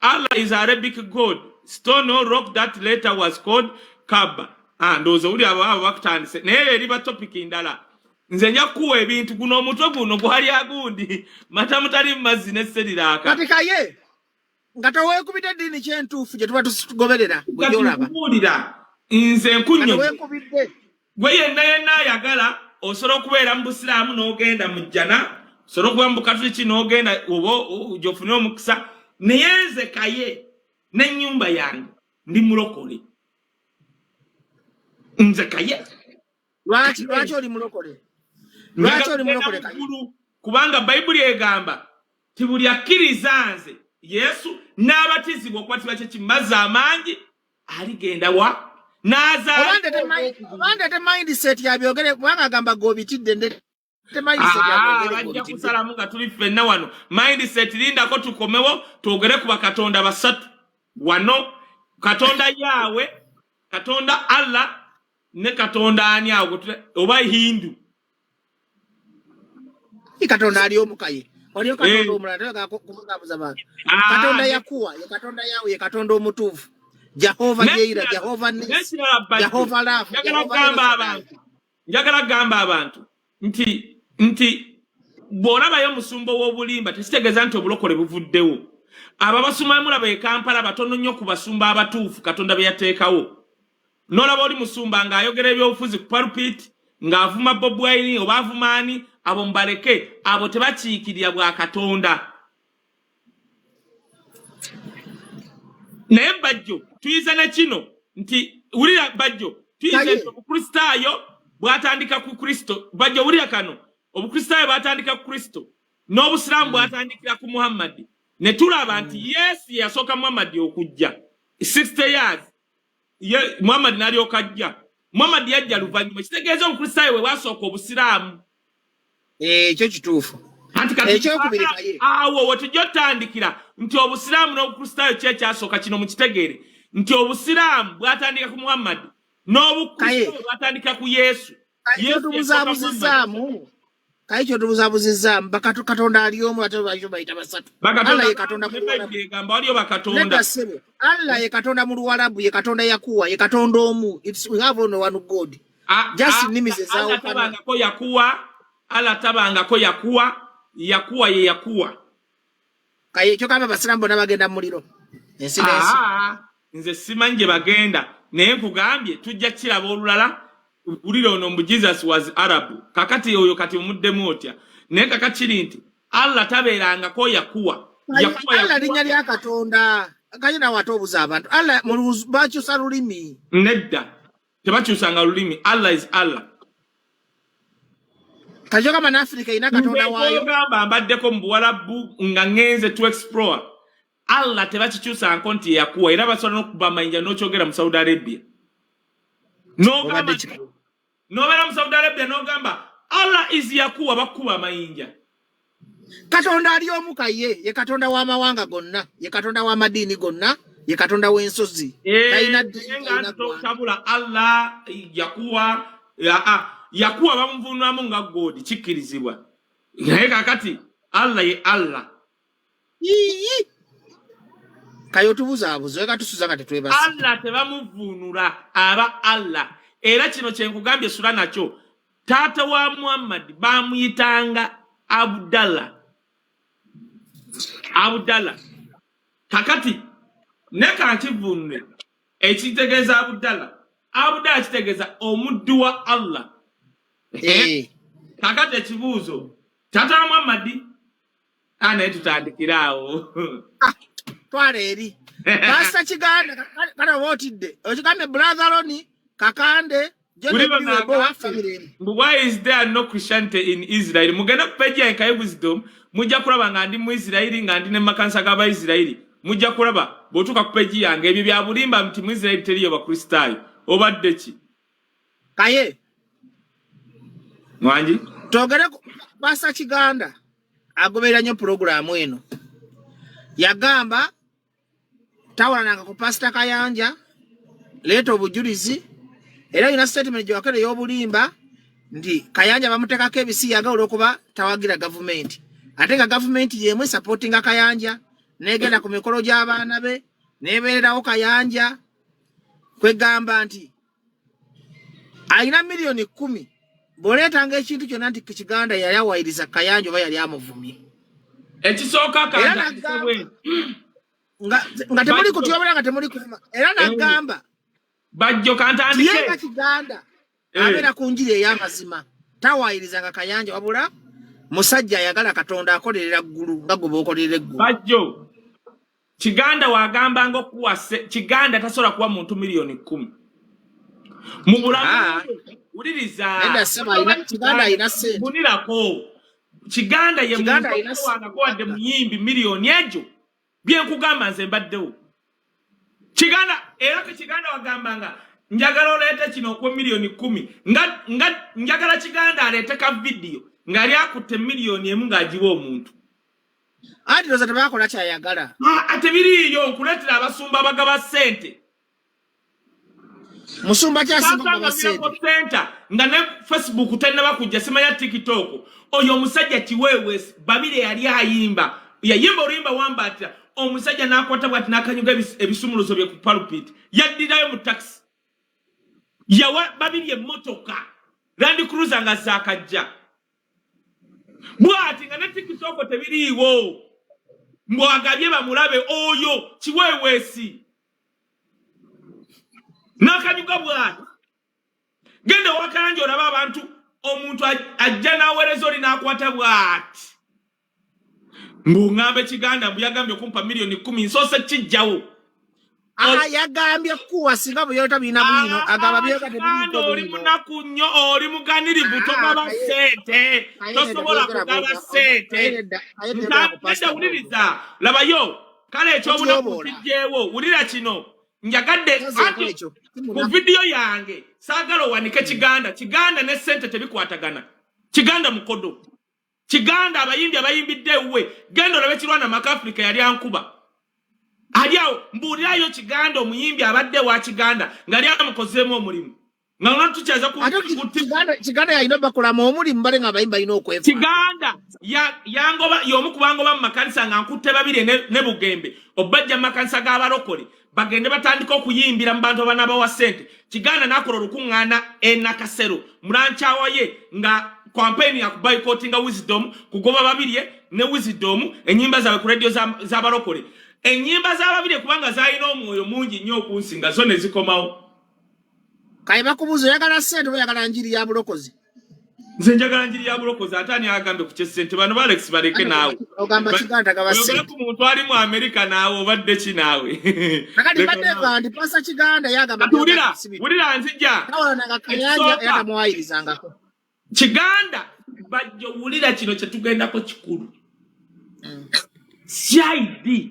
Allah is Arabic God stone or rock that later was called Kaaba ndozo uli abo bakutandise naye eriba topic indala nze nja kuwa ebintu guno omutwe guno gwali agundi matamutali mazzi ne seriraka kati Kaye nga towekubidde dini kyentuufu gye tuba tugoberera bw'olaba nze nkunyo gwe yenna ayagala osobola okubeera mu busiraamu n'ogenda mu jjana osobola okuba mu bukatuliki n'ogenda oba gy'ofunira omukisa naye nze Kaye n'ennyumba yange ndi mulokole nze Kaye lwaki oli mulokole kubanga bayibuli egamba ti buli akkiriza nze Yesu n'abatizibwa okubatibwa kye kimazzi amangi aligenda wa obanda te mindset yabyogere kubanga agamba gobitidde bajja kusalamu nga tuli ffenna wano mindset lindako tukomewo twogere ku bakatonda basatu wano katonda yaawe katonda Allah ne katonda ani awo oba Hindu katonda ali omukaye waliyo katonda omulala kumugabuza bantu katonda yakuwa ye katonda yawe ye katonda omutuufu Jehova Yeira Jehova Nisi Jehova Rafa njagala gamba abantu nti bw'olabayo musumba w'obulimba tekitegeeza nti obulokole buvuddewo abo basumba mulaba e Kampala batono nnyo ku basumba abatuufu katonda be yateekawo n'olaba oli musumba ng'ayogera ebyobufuzi ku pulpit ng'avuma Bobi Wine oba avuma ani abo mbaleke abo tebakiikirira bwa katonda naye Bajjo tuyize ne kino nti wulira Bajjo tuyize obukristaayo bwatandika ku Kristo Bajjo wulira kano obukristaayo bwatandika ku Kristo n'obusiraamu bwatandikira ku Muhammad ne tulaba nti Yesu yasooka Muhammad okujja 60 years Muhammad n'alyoka ajja Muhammad yajja luvannyuma kitegeeza obukristaayo bwe bwasooka obusiraamu ekyo kituufu ekyokubiri Kaye awo wetujja otandikira nti obusiraamu n'obukristaayo kye kyasooka kino mu kitegeere nti obusiraamu bwatandika ku Muhammad n'obukristaayo bwatandika ku Yesu Kaye kyotubuzabuzizaamu katonda ali omu ate bakyo bayita basatu Allah ye katonda Allah ye katonda mu Luwarabu ye katonda yakuwa ye katonda omu we have only one God just names ezawukana Allah tabangako yakuwa ye yakuwa Kaye kyo kama basiramu bona bagenda mu muliro nze simanyi gye bagenda naye nkugambye tujja kiraba olulala ulira ono mbu Jesus was Arab kakati oyo kati omuddemu otya naye kakati kiri nti Allah tabeerangako yakuwa Allah linnya lya katonda kayina watobuza abantu Allah bakyusa lulimi nedda tebakyusanga lulimi Allah is Allah kajoka man Africa ina katonda wayo ngamba mbaddeko mu Buwarabu nga ngenze to explore Allah tebakikyusa nkonti yakuwa era basobola n'okuba amayinja n'okyogera mu Saudi Arabia nobera mu Saudi Arabia n'ogamba Allah is yakuwa bakuba amayinja katonda ali omu Kaye ye katonda w'amawanga gonna ye katonda w'amadiini gonna ye katonda w'ensozi talina tabula Allah yakuwa bamuvunulamu nga God kikkirizibwa naye kakati Allah ye Allah Kaye otubuzaabuza weka tusuza nga tetwebasa Allah tebamuvunula aba Allah era kino kye nkugambye sura nakyo taata wa Muhammad bamuyitanga Abdallah kakati ne kankivunule ekitegeeza Abdallah kitegeeza omuddu wa Allah kakati ekibuuzo taata wa Muhammad naye tutandikiraawo twala eri Pastor Kiganda kana wotidde okigambe brother Roni kakande why is there no Christianity in Israel mugenda kupejja enkaye wisdom mujja kulaba nga ndi mu Israeli nga ndi ne makanisa g'aba Israeli mujja kulaba bw'otuuka ku peji yange ebyo bya bulimba nti mu Israeli teriyo bakristaayo obadde ki Kaye mwanji togere Pastor Kiganda agoberera nnyo programu eno yagamba tawalananga ku Pastor Kayanja leeta obujulizi era ina statement gye wakere y'obulimba ndi Kayanja bamutekako ebisi yagawula okuba tawagira government ate nga government yemwe supportinga Kayanja negenda ku mikolo gy'abaana be nebeererawo Kayanja kwegamba nti Aina milioni 10. Boletanga ekintu kyonna nti Kiganda yali awayiriza Kayanja oba yali amuvumye. Ekisooka kanda nga temuli kutyobera nga temuli kuma. Era nagamba Bajjo kantandike yenga Kiganda abeera ku njiri ey'amazima tawayirizanga Kayanja wabula musajja ayagala Katonda akolerera ggulu nga gwe bookolerera eggulu. Bajjo Kiganda wagamba ngokuwase Kiganda tasobola kuwa muntu milioni 10 mu bulamu uliriza enda sema Kiganda ina sente bunirako Kiganda ye muntu wanakuwadde muyimbi milioni ejo bye nkugamba nze mbaddewo Kiganda era ke Kiganda wagambanga njagala oleete kino kwa milioni 10 nga njagala Kiganda aleete ka video ngali akutte milioni emu ng'agiwa omuntu ati loza tebakola kyayagala ate biriyo nkuleetera abasumba bagaba ssente musumba kyasinga bagaba ssente nga ne Facebook tennaba kujja simanya TikTok oyo omusajja kiweewe babire yali ayimba yayimba oluyimba wambatira omusajja n'akwata bwati n'akanyuga ebisumuluzo bye ku pulpit yaddirayo mu taxi yawa babiri emmotoka Land Cruiser nga zaakajja bwati nga ne TikTok tebiriiwo mbwagabye bamulabe oyo kiweeweesi n'akanyuga bwati genda wakanja olaba abantu omuntu ajja n'aweereza oli n'akwata bwati mbungambe Kiganda mbuyagambye kumpa milioni 10 nsose kijjawo yagambye kuwa singa buyota bina bwino agaba byeka tebino oli munaku nnyo oli muganirivu togaba ssente tosobola kugaba ssente nta uliriza labayo kale ekyobunaku kijjeewo ulira kino njagadde ati ku video yange saagala owanike Kiganda ne ssente tebikwatagana Kiganda mukodo Kiganda abayimbidde uwe genda olabe kirwana makafrika yali ankuba aliawo mbulirayo Kiganda omuyimbi abadde wa Kiganda ngali amukozeemu omulimu nga nona tukyaza ku Kiganda yalina bakolama omulimu bale nga abayimba alina okwefa Kiganda yangoba y'omu kubangoba mu makanisa nga nkutte babiri ne Bugembe obajja mu makanisa g'abalokole bagende batandika okuyimbira mu bantu abanabawa ssente Kiganda n'akola olukuŋŋaana Nakasero mulancawa ye nga campaign ya kuboycottinga Wisdom kugoba babiri ne Wisdom enyimba zawe ku radio z'abalokole enyimba z'ababiri kubanga zalina omwoyo mungi nnyo okunsinga zo ne zikomawo Kaye bakubuza oyagala ssente oba oyagala njiri ya bulokozi nze njagala njiri ya bulokozi ate ani agambe ku kyessente bano ba Alex baleke naawe ogamba Kiganda gaba ssente oyogera ku muntu ali mu America naawe obadde ki naawe nakati badde bandi pasa Kiganda yagamba wulira nzija nawolanaga Kayanja era muwayirizangako Kiganda Bajjo wulira kino kye tugendako kikulu CID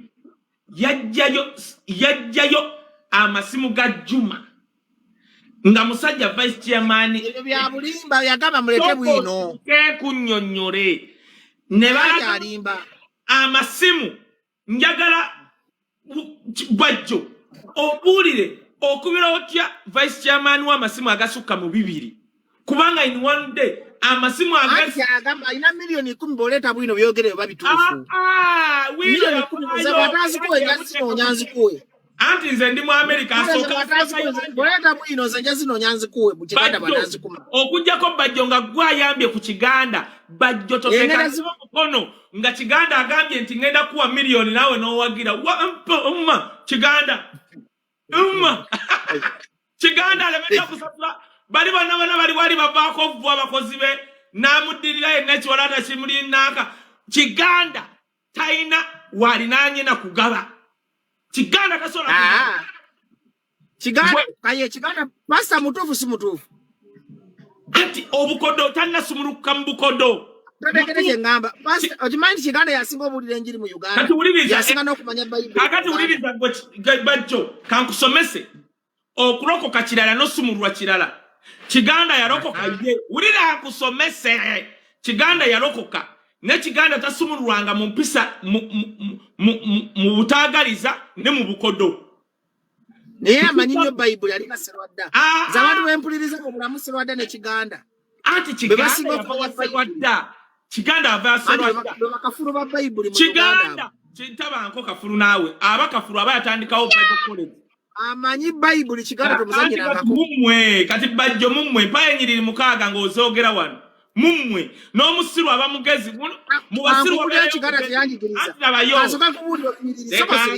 yajjayo amasimu ga Juma nga musajja vice chairman ebyo bya bulimba yagamba mulete bwino kunnyonnyole ne balimba amasimu njagala Bajjo obulire okubira otya vice chairman wa amasimu agasukka mu 2 kubanga in one day amasimu agamba ina milioni 10 boleta bwino byogere babitufu wino nyanzikuwe anti nze ndi mu America asoka boleta bwino zenja zino nyanzikuwe mu Kiganda banazikuma okujjako Bajjo nga gwayambye ku Kiganda Bajjo toteka mukono nga Kiganda agambye nti ngenda kuwa milioni nawe n'owagira Kiganda Kiganda alemedde kusatula bali bana bali wali babako vwa bakozi be namudirira yenna kiwalata kimuli naka Kiganda taina wali nanye na kugaba Kiganda kasola Kiganda Kaye Kiganda pasta mutufu si mutufu ati obukodo tanna sumuluka mbukodo Tadekete ngamba pasta ojimanyi Kiganda yasinga obulire njiri mu Uganda yasinga n'okumanya Bible akati uliriza Bajjo kankusomese okulokoka kirala n'osumulwa kirala Kiganda yalokoka ye ulira akusomese Kiganda yalokoka ne Kiganda tasumulwanga mu mpisa mu butagaliza ne mu bukodo naye amanyi nnyo Bible alina serwadda zabantu bempuliriza mu bulamu serwadda ne Kiganda ati Kiganda Kiganda ava serwadda bakafulu ba Bible mu Kiganda kintabanko kafulu nawe abakafulu abayatandikawo Bible college amanyi Bible Kiganda tumuzanyira ngako mumwe kati Bajjo mumwe mpaye nyiriri mukaga ngozogera wano mumwe no musiru abamugezi mu basiru wa Kiganda yanjigiriza asoka kubulira kumidiri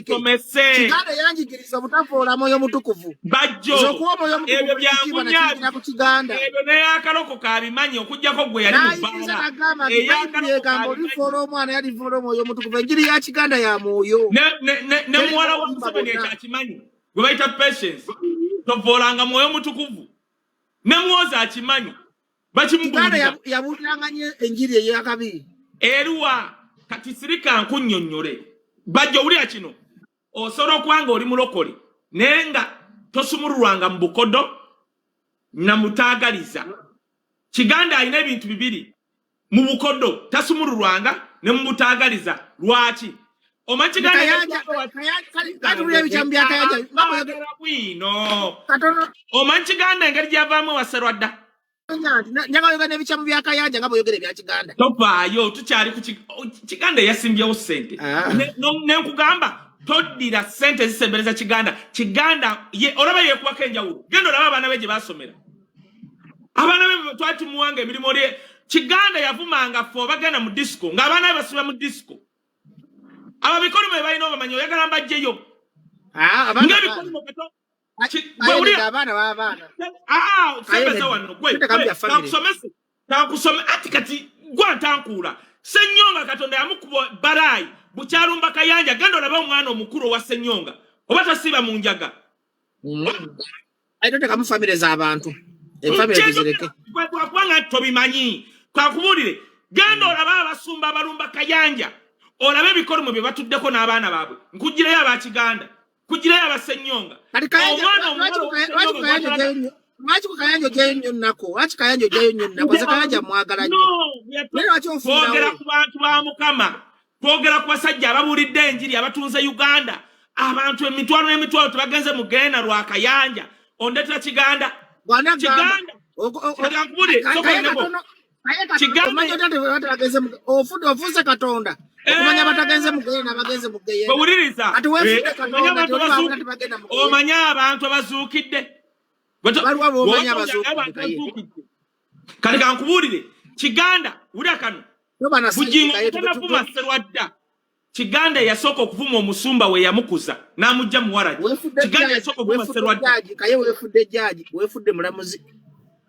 Kiganda yanjigiriza butavola moyo mutukuvu Bajjo ebyo byamunya ku Kiganda ebyo ne yakaloko kabimanyi okujjako gwe yali mubala eyakaloko lifolo omwana yali volo moyo mutukuvu enjiri ya Kiganda ya moyo ne mwala wa Museveni ekimanyi gwe bayita patience tovolanga moyo mutukuvu ne mwoza akimanyi Kiganda yabuliranganye enjiri eyakabi eruwa kati sirika nkunnyonnyole Bajjo uli kino osoro kwanga oli mulokole nenga tosumurulwanga mu bukodo na mutaagaliza Kiganda alina ebintu bibiri mu bukodo tasumurulwanga ne mu mutaagaliza lwaki Omachiganda Omachiganda engeri gyavaamu waserwadda nyaga nebichamu bya Kayanja ngabo yogere bya Kiganda topayo tukyali ku Kiganda yasimbyewo sente ne nkugamba toddira sente zisembereza Kiganda ye olaba yekuba kenjawulo gendo laba abana beje basomera abana be twati muwanga emirimu lye Kiganda yavumanga fo bagenda mu disco ng'abana basubira mu disco ababikolo me bayino bamanyo yagala mbajjeyo abana sebeza wano gwe takusome ati kati gwa ntankula Ssenyonga Katonda yamukuba balayi bukyalumba Kayanja gendo laba omwana omukuru wa Ssenyonga oba tasiba mu njaga ayitote kamu family za abantu family zireke kwanga tobimanyi kwakubulire gendo laba abasumba abalumba Kayanja olabe ebikolo mu bye batuddeko n'abaana baabwe nkugireyo aba Kiganda kugireyo aba Ssenyonga Machi Kayanjo jenyo nako achi Kayanjo jenyo nako ze Kayanja mwagala nnyo twogera ku bantu ba Mukama twogera ku basajja ababulidde enjiri abatunze Uganda abantu emitwalo tubagenze mu Gena lwa Kayanja ondetera Kiganda ofuze Katonda okumanya batagenze mu Gena bagenze mu Gena bawuliriza ati wefude Katonda omanya abantu abazuukidde kale kankubulire Kiganda ulya kano bujingo tanavuma Serwadda Kiganda yasooka okuvuma omusumba we yamukuza n'amujja muwaraji Kiganda yasooka okuvuma Serwadda Kaye wefudde jaji wefudde mulamuzi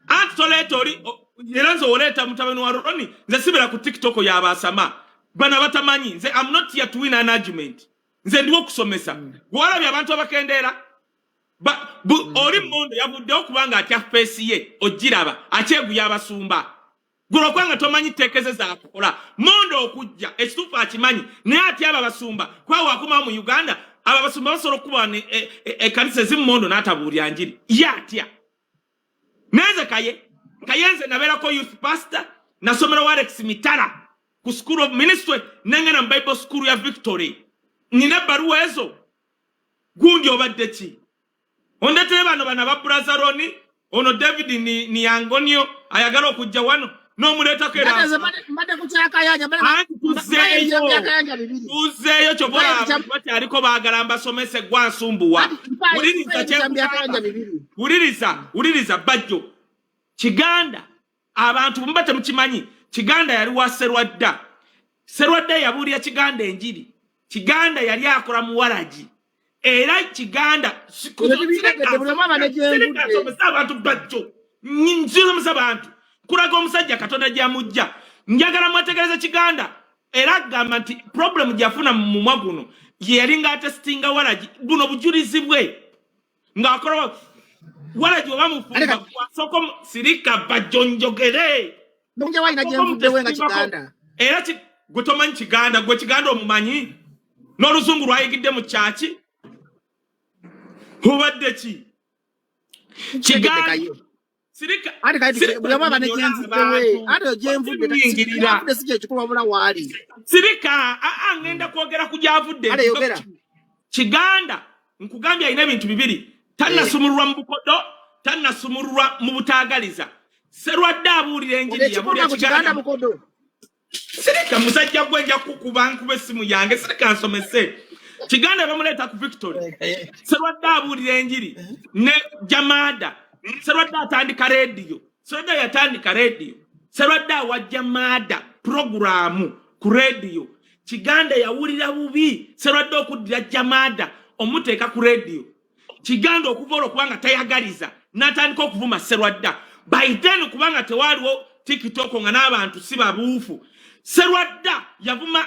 Antoleto oli yeranzo oleta mutabani wa Roni nze sibira ku TikTok ya basama bana batamanyi nze I'm not here to win an argument nze ndiwo kusomesa gwalabya abantu abakendera oli Mondo yavuddeho kubanga atya face ye ogiraba akyegulya abasumba gulo kwanga tomanyi tekeze zakola Mondo okujja ekitufu akimanyi naye atya aba basumba kwawo akuma mu Uganda aba basumba basolo kuba kanisa zimu Mondo n'atabuulya njiri yatya neze kayenze naberako youth pastor nasomera wa Alex Mitala ku school of ministry nengena Bible school ya Victory nina baruwa ezo gundi obadde ki ondete bano bana ba Brazaroni ono David ni Angonio ayagala okujja wano no muleta kera mbade kuchaka yanya tuzeyo chobola bati aliko bagala mbasomese gwa nsumbuwa uliriza Bajjo Kiganda abantu mbate mukimanyi Kiganda yali wa Serwadda yabulya Kiganda enjiri Kiganda yali akola mu waraji era Kiganda abantu Bajjo nzizo musabantu kulaga omusajja Katonda gyamujja njagala mwategereza Kiganda era gamba nti problem gyafuna mu mwaguno yali nga testinga waraji buno bujulizi bwe ng'akola waraji obamufumba kwasoko sirika Bajjo njogere Bunja waina jemvudde wenga Kiganda era gutomanyi Kiganda gwe Kiganda omumanyi n'oluzungu lwayigidde mu kyaki hubadde ki Kiganda sirika bwaba bane jemvudde we ate jemvudde sije kikuba bula wali sirika ngenda kwogera kujavudde Kiganda nkugambya ina ebintu bibiri tanasumurwa mu bukodo tanasumurwa mu butaagaliza Serwadda abuulira enjiri yabulya Kiganda bukodo sirika musajja gwenja kukuba nkube simu yange sirika nsomese Kiganda bamuleta ku Victory Serwadda abulira enjiri ne Jamada Serwadda atandika radio Serwadda yatandika radio Serwadda wa Jamada programu ku radio Kiganda yawulira bubi Serwadda okuddira Jamada omuteeka ku radio Kiganda okuvola kubanga tayagaliza natandika okuvuma Serwadda by then kubanga tewaliwo TikTok nga n'abantu si babuufu Serwadda yavuma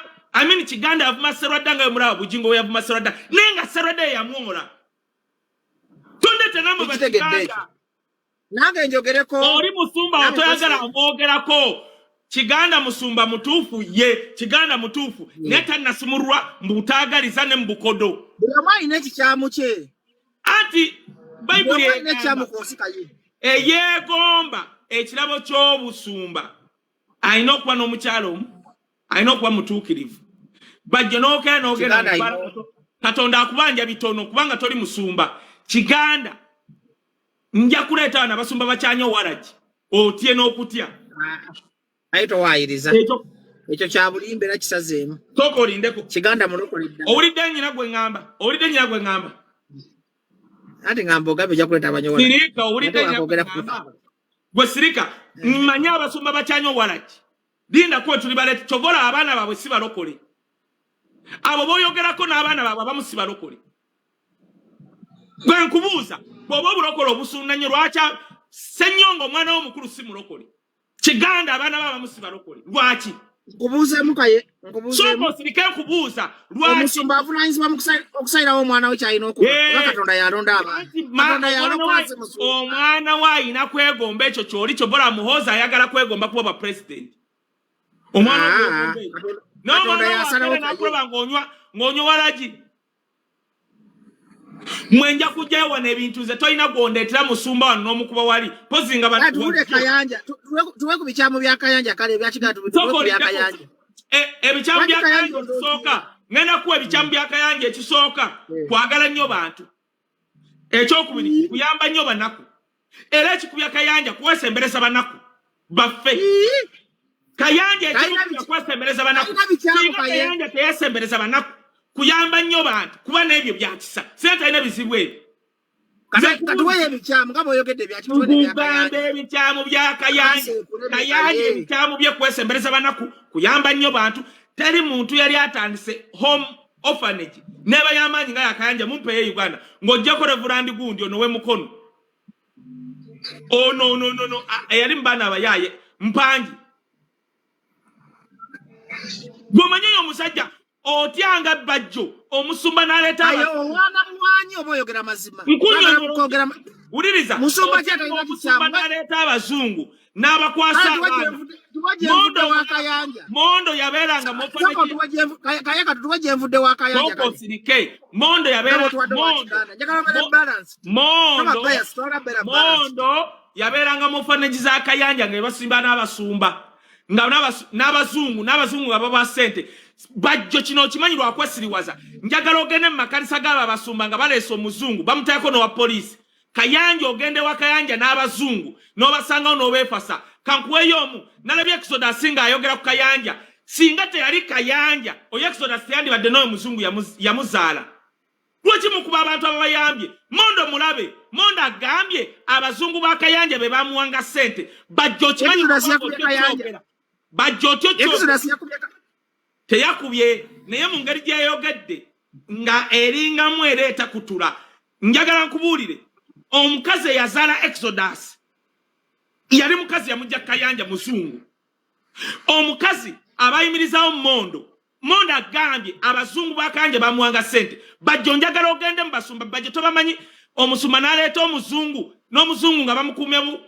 Kiganda yavuma Serwadda nga yomulaba bujingo yavuma Serwadda nenga Serwadda yamwola tondete namba Kiganda nange njogereko oli Musumba otoyagala amwogerako Kiganda Musumba mutuufu ye Kiganda mutuufu neta nasumurwa mbutagaliza ne mbukodo bwamai neki kyamuche ati Bible ne kyamukusikaye eyegomba ekirabo ky'obusumba ayina okuba n'omukyalo ayina okuba mutuukirivu Bajjo n'ogenda Katonda akubanja bitono kubanga toli musumba Kiganda nja kuleeta bana basumba bacyanyo waraji otye n'okutya ayito waayiriza ekyo kya bulimbe era kisazeemu toko olindeko Kiganda mulokolidda owulidde nnyina gwe ngamba ati ngamba ogambe ojja kuleeta abanyowola sirika owulidde nnyina gwe ngamba gwe sirika mmanyi abasumba bacyanyo waraji linda kuwe tuli balete chogola abaana babwe si balokole abo boyogerako n'abaana babwe abamu si balokole gwe nkubuuza bw'oba obulokole obusunnanyo lwaki Ssenyongo omwana w'omukulu si mulokole Kiganda abaana b'abamu si balokole lwaki nkubuuzeemu Kaye sooka osirike nkubuuza lwaki omusumba avunaanyizibwa mu okusayirawo omwana we kyalina okuba Katonda yalonda abantu omwana we ayina kwegomba ekyo kyoli kyobola muhoozi ayagala kwegomba kuba president omwana n'akuloba ng'onywa waragi mwenja kujjayo wano ebintu ze tolina gwondeetera musumba wano n'omukuba wali pozi nga tuwe ku bikyamu bya Kayanja kale ebyakiganda tuwe ku bya Kayanja ebikyamu bya Kayanja ekisooka ngenda kuwa ebikyamu bya Kayanja ekisooka kwagala nnyo bantu ekyokubiri kuyamba nnyo banaku era ekikubya Kayanja kwesembereza banaku baffe Kayanja ekikubya kwesembereza banaku singa Kayanja teyesembereza banaku kuyamba nnyo bantu kuba n'ebyo byakisa sente alina bizibu ebyo katuweyo ebikyamu nga bw'oyogedde ebikyamu bya Kayanja ebikyamu bye kwesembereza banaku kuyamba nnyo bantu teri muntu yali atandise home orphanage neba y'amaanyi nga yakayanja mumpeyo Uganda ng'ojjako Reverend gundi ono we mukono no eyali mbaana abayaye mpangi gwomanyeyo omusajja otyanga Bajjo omusumba n'aleeta omwana mwanyi oba oyogera mazima wuliriza musumba kyataomusumba n'aleeta abazungu n'abakwasa Mondo yabeeranga Kaye katutuwe gyenvudde wa Kayanja Mondo yabeeranga mu orphanage za Kayanja nga basimba n'abasumba n'abazungu nga baba sente Bajjo kino okimanyi lwakwesiriwaza njagala ogende mu makanisa g'abo abasumba nga baleese omuzungu bamuteeko n'owa poliisi Kayanja ogende wa Kayanja n'abazungu n'obasangawo n'obeefasa kankuweyo omu nalabye Exodus nga ayogera ku Kayanja singa teyali Kayanja oyo Exodus teyandibadde n'oyo muzungu yamuzaala lwaki mukuba abantu ababayambye Mondo mulabe Mondo agambye abazungu ba Kayanja be bamuwanga sente Bajjo kimanyi Bajjo teyakubye naye mu ngeri gyeyogedde nga eringamu ereeta kutula njagala nkubuulire omukazi eyazaala Exodus yali mukazi yamujja Kayanja muzungu omukazi abayimirizawo Mondo agambye abazungu ba Kayanja bamuwanga sente Bajjo njagala ogende mu basumba Bajjo tobamanyi omusumba n'aleeta omuzungu n'omuzungu nga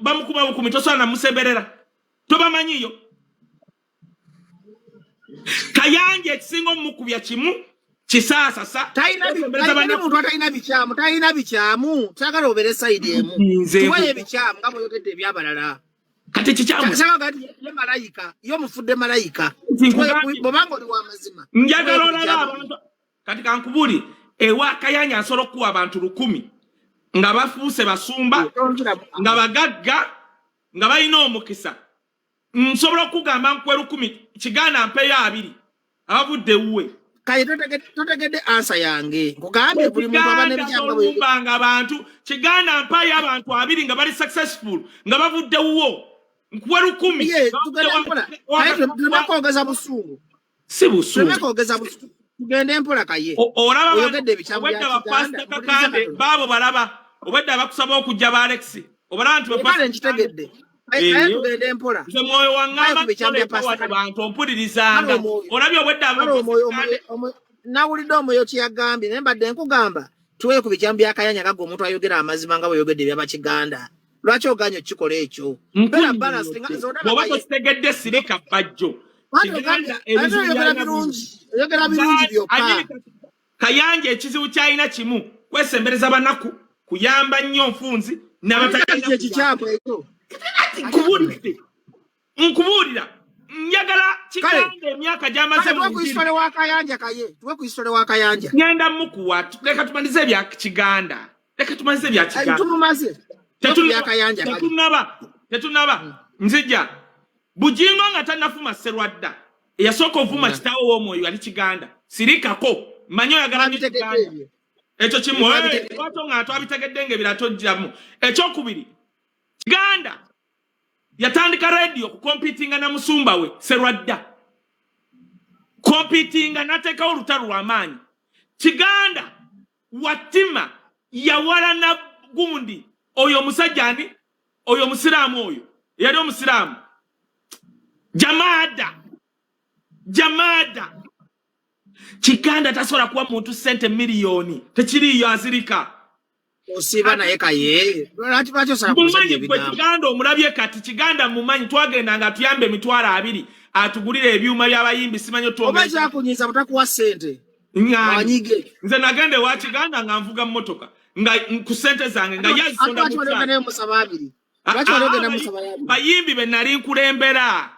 bamukuba bukumi tosobola namusemberera tobamanyiyo Kayanja ekisinga omukubya kimu kisaasasa talina bikyamu kyagala obere side emu tuweyo ebikyamu nga bw'oyogedde ebyabalala kati kikyamu ye malayika y'omufudde malayika bw'obanga oli wa mazima njagala olaba abantu kati kankubuli ewa Kayanja nsobola okuwa abantu 100 nga bafuuse basumba nga bagagga nga balina omukisa nsobola okugamba nkuwe 10 Kiganda mpeyo 2 abavudde wuwe Kaye totegedde answer yange. Kugambe buli muntu abane bijanga bwe. Banga abantu Kiganda mpaye abantu abiri nga bali successful nga bavudde wuwo. Nkuwe 10. Ye tugende mpola. Kaye tunakwogeza busungu. Si busungu. Tunakwogeza busungu. Tugende mpola Kaye. Olaba oyogedde ebikyambu bya Kiganda. Pastor Kakande babo balaba. Obadde abakusaba okujja ba Alex. Obala nti Pastor nkitegedde. Kaye tugende mpola. Nze mwoyo wangamba abantu ompuliriza. Olabye obadde abantu. Nawulidde omwoyo kyeyagambye naye mbadde nkugamba tuwe ku bikyambu bya Kayanja gago omuntu ayogera amazima nga bwe yogedde byaba Kiganda. Lwaki oganya okikola ekyo? Bera balance nga zodaba. Bw'oba totegedde sirika Bajjo. Kiganda oyogera birungi byokka. Kayanja ekizibu kyalina kimu kwesembereza banaku kuyamba nnyo nfunzi n'abatalina ekikyamu ekyo. Nkubuulira njagala Kiganda emyaka gy'amaze mu tuwe wa Kayanja Kaye. Tuwe ku isole wa Kayanja. Ngenda mukuwa leka tumalize bya Kiganda. Leka tumalize bya Kiganda. Tumumaze. Tetunaba. Nzija. Bujingo nga tanafuma Serwadda. Eyasooka ovuma kitaawo w'omwoyo ali Kiganda. Sirikako. Manyo yagala Kiganda. Ekyo kimu. Wato nga twabitegedde ng'ebiratojjamu. Ekyokubiri. Kiganda. Yatandika radio kukompitinga na Musumba we Serwadda. Kompitinga nateka Olutalo lw'amaanyi. Kiganda watima yawala na gundi. Oyo musajjani, oyo musiramu oyo. Yali omusiramu. Jamada. Kiganda tasobola kuwa muntu sente miliyoni. Tekiriyo azirika. Osiba naye Kaye. Lwaki osala kusajja ebigambo. Kiganda omulabye kati Kiganda mumanyi twagenda nga tuyambe emitwalo 2 atugulire ebyuma by'abayimbi simanyo tuobe. Oba kyakunyiza butakuwa sente. Wanyige. Nze nagende wa Kiganda nga nvuga mmotoka. Nga ku sente zange nga yazisonda mu bayimbi be nali nkulembera.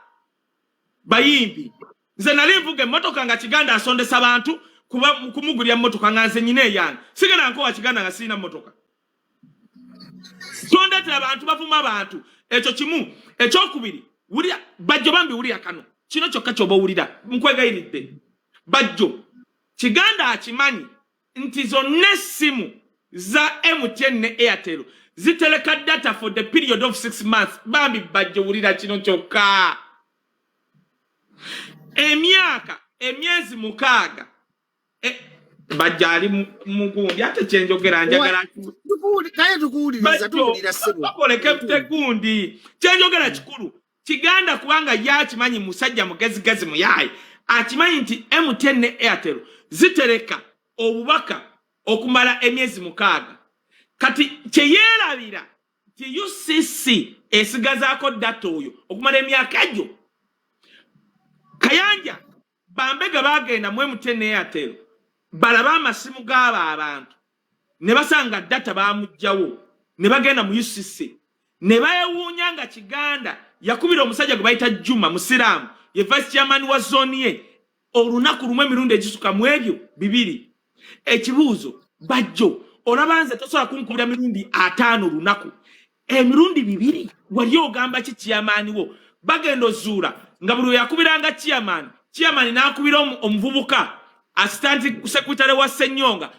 Bayimbi. Nze nali nvuga emmotoka nga Kiganda asondesa abantu kuba kumugulya mmotoka nga nze nyine yange. Sigenda nko wa Kiganda nga sina mmotoka. Tondetera abantu bavuma abantu. Ekyo kimu. Ekyokubiri. Wulira Bajjo bambi wulira kano. Kino kyokka kyoba wulira. Nkwegayiridde. Bajjo. Kiganda akimanyi nti zonna essimu za MTN ne Airtel ziteleka data for the period of 6 months. Bambi Bajjo wulira kino kyokka. Emyezi 6. Bajjo ali mugundi ate kyenjogera njagala Kaye tukuwuliriza tuwulira ssebo. Bakoleke gundi. Kyenjogera kikulu. Kiganda kubanga yakimanyi musajja mugezigezi muyaye. Akimanyi nti MTN ne Airtel zitereka obubaka okumala emyezi 6. Kati kyeyerabira ti UCC esigazaako data oyo okumala emyaka gyo. Kayanja bambega bagenda mu MTN ne Airtel balaba amasimu g'aba abantu ne basanga data bamujjawo ne bagenda mu UCC ne bayewuunya nga Kiganda yakubira omusajja gwe bayita Juma Musiramu ye vice chairman wa zone ye olunaku lumwe emirundi egisuka mu ebyo 2. Ekibuuzo Bajjo olabanze tosobola kunkubira mirundi 5 lunaku. Emirundi 2 wali ogamba ki chairman wo bagenda ozuula nga buli yakubiranga chairman n'akubira omuvubuka assistant secretary wa Ssenyonga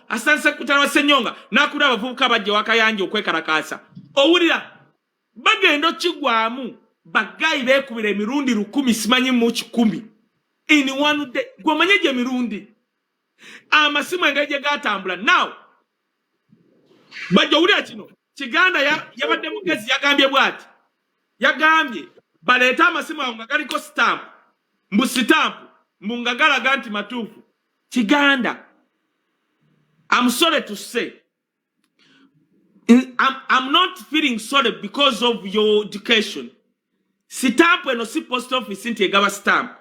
n'akubira abavubuka Bajjo wa Kayanja okwekalakaasa. Owulira bagenda okigwamu bagayi beekubira emirundi 10 simanyi mu 10 in one day. Gwamanye gye mirundi amasimu engeri gatambula. Now Bajjo wulira kino Kiganda yabadde mugezi yagambye bwati yagambye baleeta amasimu awo nga galiko stamp mbu nga galaga nti matuufu. Kiganda, I'm sorry to say I'm not feeling sorry because of your education. Stamp eno si post office nti egaba stamp.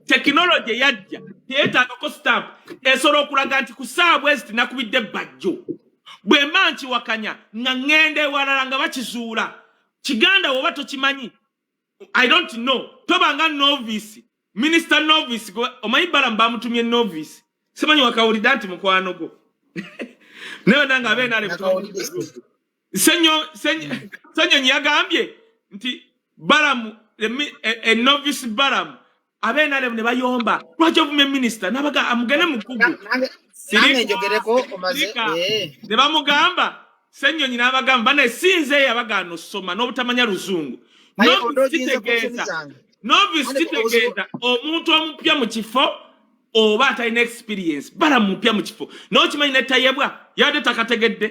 Technology yajja teyeetaagako stamp esobola okulaga nti ku ssaawa bwezi nakubidde Bajjo. Bwe manchi wakanya nga ngende ewalala nga bakizuula. Kiganda woba tokimanyi. I don't know. Tobanga novice. Minister novice omanyi Balamu bamutumye novice. Simanyi wakawulidde nti mukwano gwo. Newe nanga abeena ale Senyo yagambye nti Balamu novice Balamu abena ne bayomba lwaki ovume minister nabaga amugene mukugu nange njogereko omaze ne bamugamba Senyonyi n'abagamba ne sinze yabagano soma n'obutamanya luzungu novice kitegeeza omuntu omupya mu kifo oba atalina experience bala mupya mu kifo n'okimanyi netayebwa yadde takategedde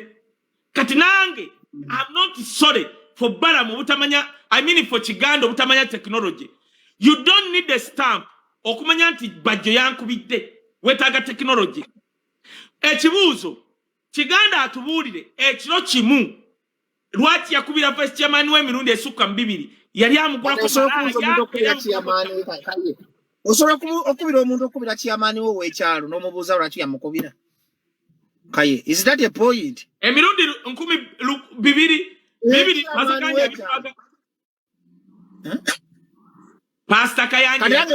kati nange I'm not sorry for bala mu butamanya I mean for Kiganda obutamanya technology. You don't need a stamp okumanya nti Bajjo yankubidde wetaaga technology. Ekibuuzo Kiganda atubuulire ekiro kimu lwaki yakubira vice chairman w'emirundi esukka mu 2 yali amugwako osobola okubira omuntu okubira chairman wo w'ekyalo n'omubuuza lwaki yamukubira Kaye, is that a point? Emirundi 2 mazakanya bitwaga Pastor Kayanja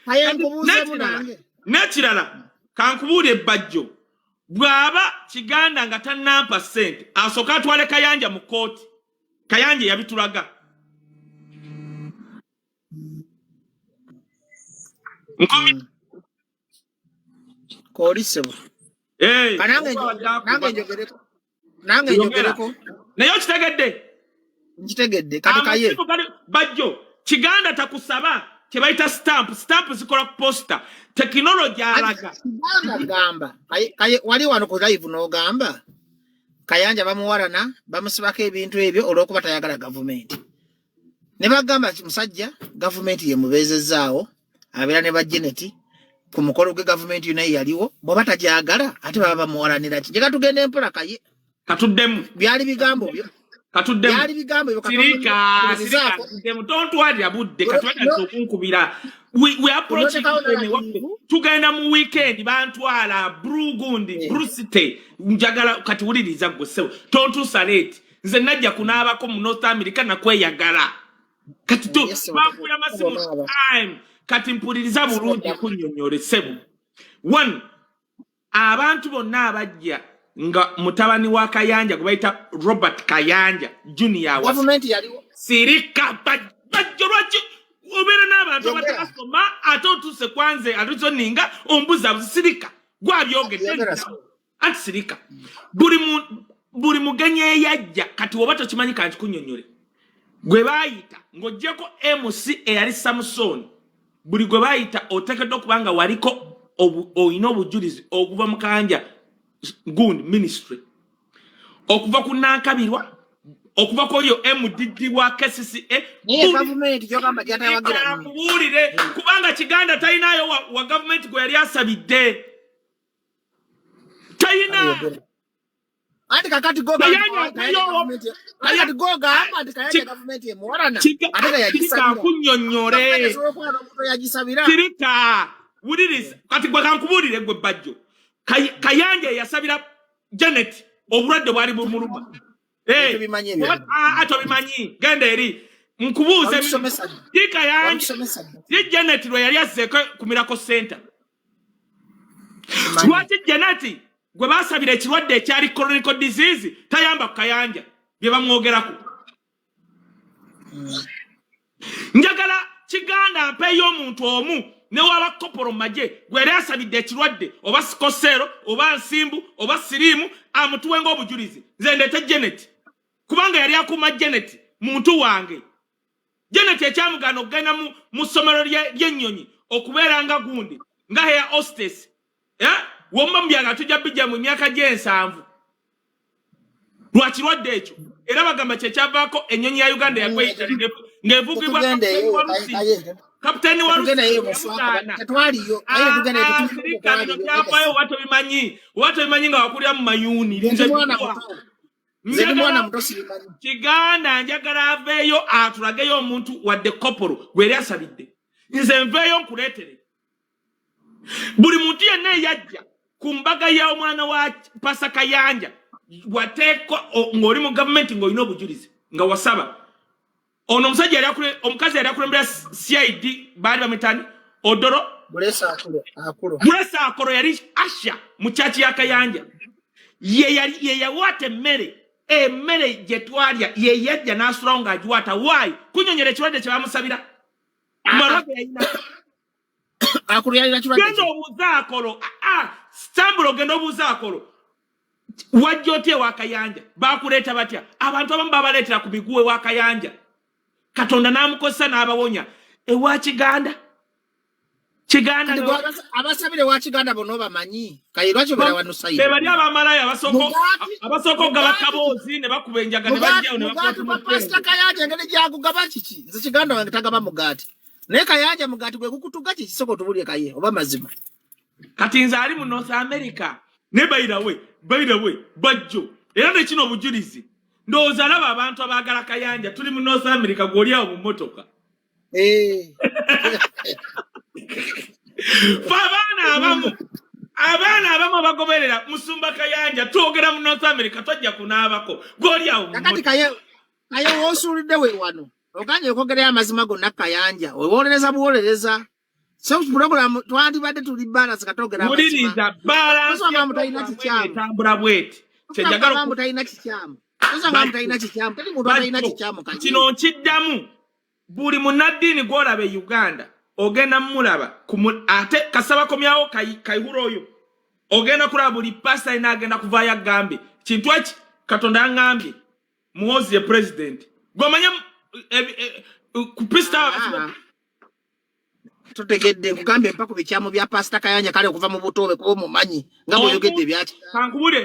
Kaye nkubuuze munange nekirala kankubuulire Bajjo bwaba Kiganda nga tanampa sente asoka atwale Kayanja mu kooti Kayanja yabitulaga kolisebo nange njogereko naye okitegedde nkitegedde kati Kaye Bajjo Kiganda takusaba kebaita stamp zikola ku posta technology alaga gamba Kaye wali wano ku live no gamba Kayanja bamuwarana bamusibako ebintu ebyo olwokuba tayagala government ne bagamba musajja government ye mubezezaawo abera ne bajeneti ku mukolo gwe government yunayi yaliwo bo batajagala ate baba bamuwaranira ki jega tugende empola Kaye katuddemu byali bigambo byo katuddemu byali bigambo byo sirika katuddemu don't worry abudde katwenda okunkubira we approach tugenda mu weekend bantwala Brugundi Brusite njagala kati wuliriza gwe tontu salate nze najja kunaabako mu North America nakweyagala kati tu bakula masimu time kati mpuliriza bulungi kunnyonnyole sebo one abantu bonna abajja nga mutabani wa Kayanja kubaita Robert Kayanja Junior wa government yaliwo sirika Bajjo lwaki obera n'abantu abatasoma ate otuse kwanze atuzo ninga ombuza sirika gwabyogedde ati sirika buli mugenye yajja kati oba tokimanyi kanti kunnyonnyole gwe bayita ng'ojjeko MC eyali Samson buli gwe bayita otekedde okubanga waliko oyina obujulizi okuva mu Kayanja Good ministry okuva ku Nankabirwa okuva ko yo MDD wa KCCA government yo gamba jatawagira kubulire kubanga Kiganda tayinayo wa government gwe yali asabidde tayina ati kakati goga ayati goga ati kayanja government ye muwarana ate yagisabira kunnyonnyole kirika wuliriza kati gwe kankubulire gwe Bajjo Kayanja yasabira Janet obulwadde bwali bumuluma atobimanyi genda eri nkubuuze Kayanja ye Janet lwe yali azzeeko kumirako center lwaki Janet gwe basabira ekirwadde ekyali chronic disease tayamba ku Kayanja bye bamwogerako njagala Kiganda mpeeyo omuntu omu ne waba koporo maje gwere asabidde ekirwadde oba sikosero oba nsimbu oba sirimu amutuwenga obujulizi nze ndete Janet kubanga yali akuma Janet muntu wange Janet ekyamugano okugenda mu ssomero ly'ennyonyi okubeeranga gundi nga heya hostess womba mbyaga tujja bijja mu myaka gy'ensanvu lwakirwadde ekyo era bagamba kyekyavaako ennyonyi ya Uganda yakweyita ng'evugibwa kapiteni wa watobimanyi nga wakulira mu mayuni Kiganda njagala aveeyo atulageyo omuntu wadde koporo gweri asabidde nze nveeyo nkuleetere buli muntu yenna eyajja ku mbaga y'omwana wa Pasa Kayanja wateekwa ng'oli mu gavumenti ng'olina obujulizi nga wasaba ono omukazi yali akulembera CID baali bamitani Odoro Bulesa akolo yali Asha mu chachi ya Kayanja ye yawata emmere gyetwalya ye yajja n'asulawo ng'agiwata why kunyonyera ekirwadde kye bamusabira kumalwage yayina akulira chirwadde gendo obuzakolo stambulo gendo obuzakolo wajjote wakayanja bakuleta batya abantu abamu babaletera ku biguwe wakayanja Katonda namukosa n'abawonya ewa Kiganda abasabire wa Kiganda bono bamanyi kayirwa kyo bera wanusayi bali abamalaya abasoko gabakabozi ne bakubenjaga ne bajja ne bakwa pastor Kayanja ngene jago gabachiki nze Kiganda wange tagaba mugati ne Kayanja mugati gwe kukutuga kisoko tubulye Kaye oba mazima kati nze ali mu North America ne by the way Bajjo era ne kino obujulizi ndowooza alaba abantu abaagala Kayanja tuli mu North America gwoli awo mu motoka Abana abamu bagoberera musumba Kayanja twogera mu North America tojja kunaabako gwoli awo nakati Kaye wosulidde we wano oganye okogera amazima gonna Kayanja wewolereza buwolereza so program twandibadde tuli balance katogera muliriza balance mutayina kikyamo tambula bweti kyajagala mutayina kikyamo mutayina kikyamo tali muntu atayina kikyamo kino kiddamu buli munadini gwolabe Uganda ogenda mulaba ate kasaba komyawo kayihuro oyo ogenda kulaba buli pastor ina agenda kuvaya gambe kintu eki Katonda ngambye muhozi ye president gwamanya ku pastor tutegedde kugambe mpako bikyamo bya pastor Kayanja kale okuva mu butobe ko mumanyi nga boyogedde byaki kankubule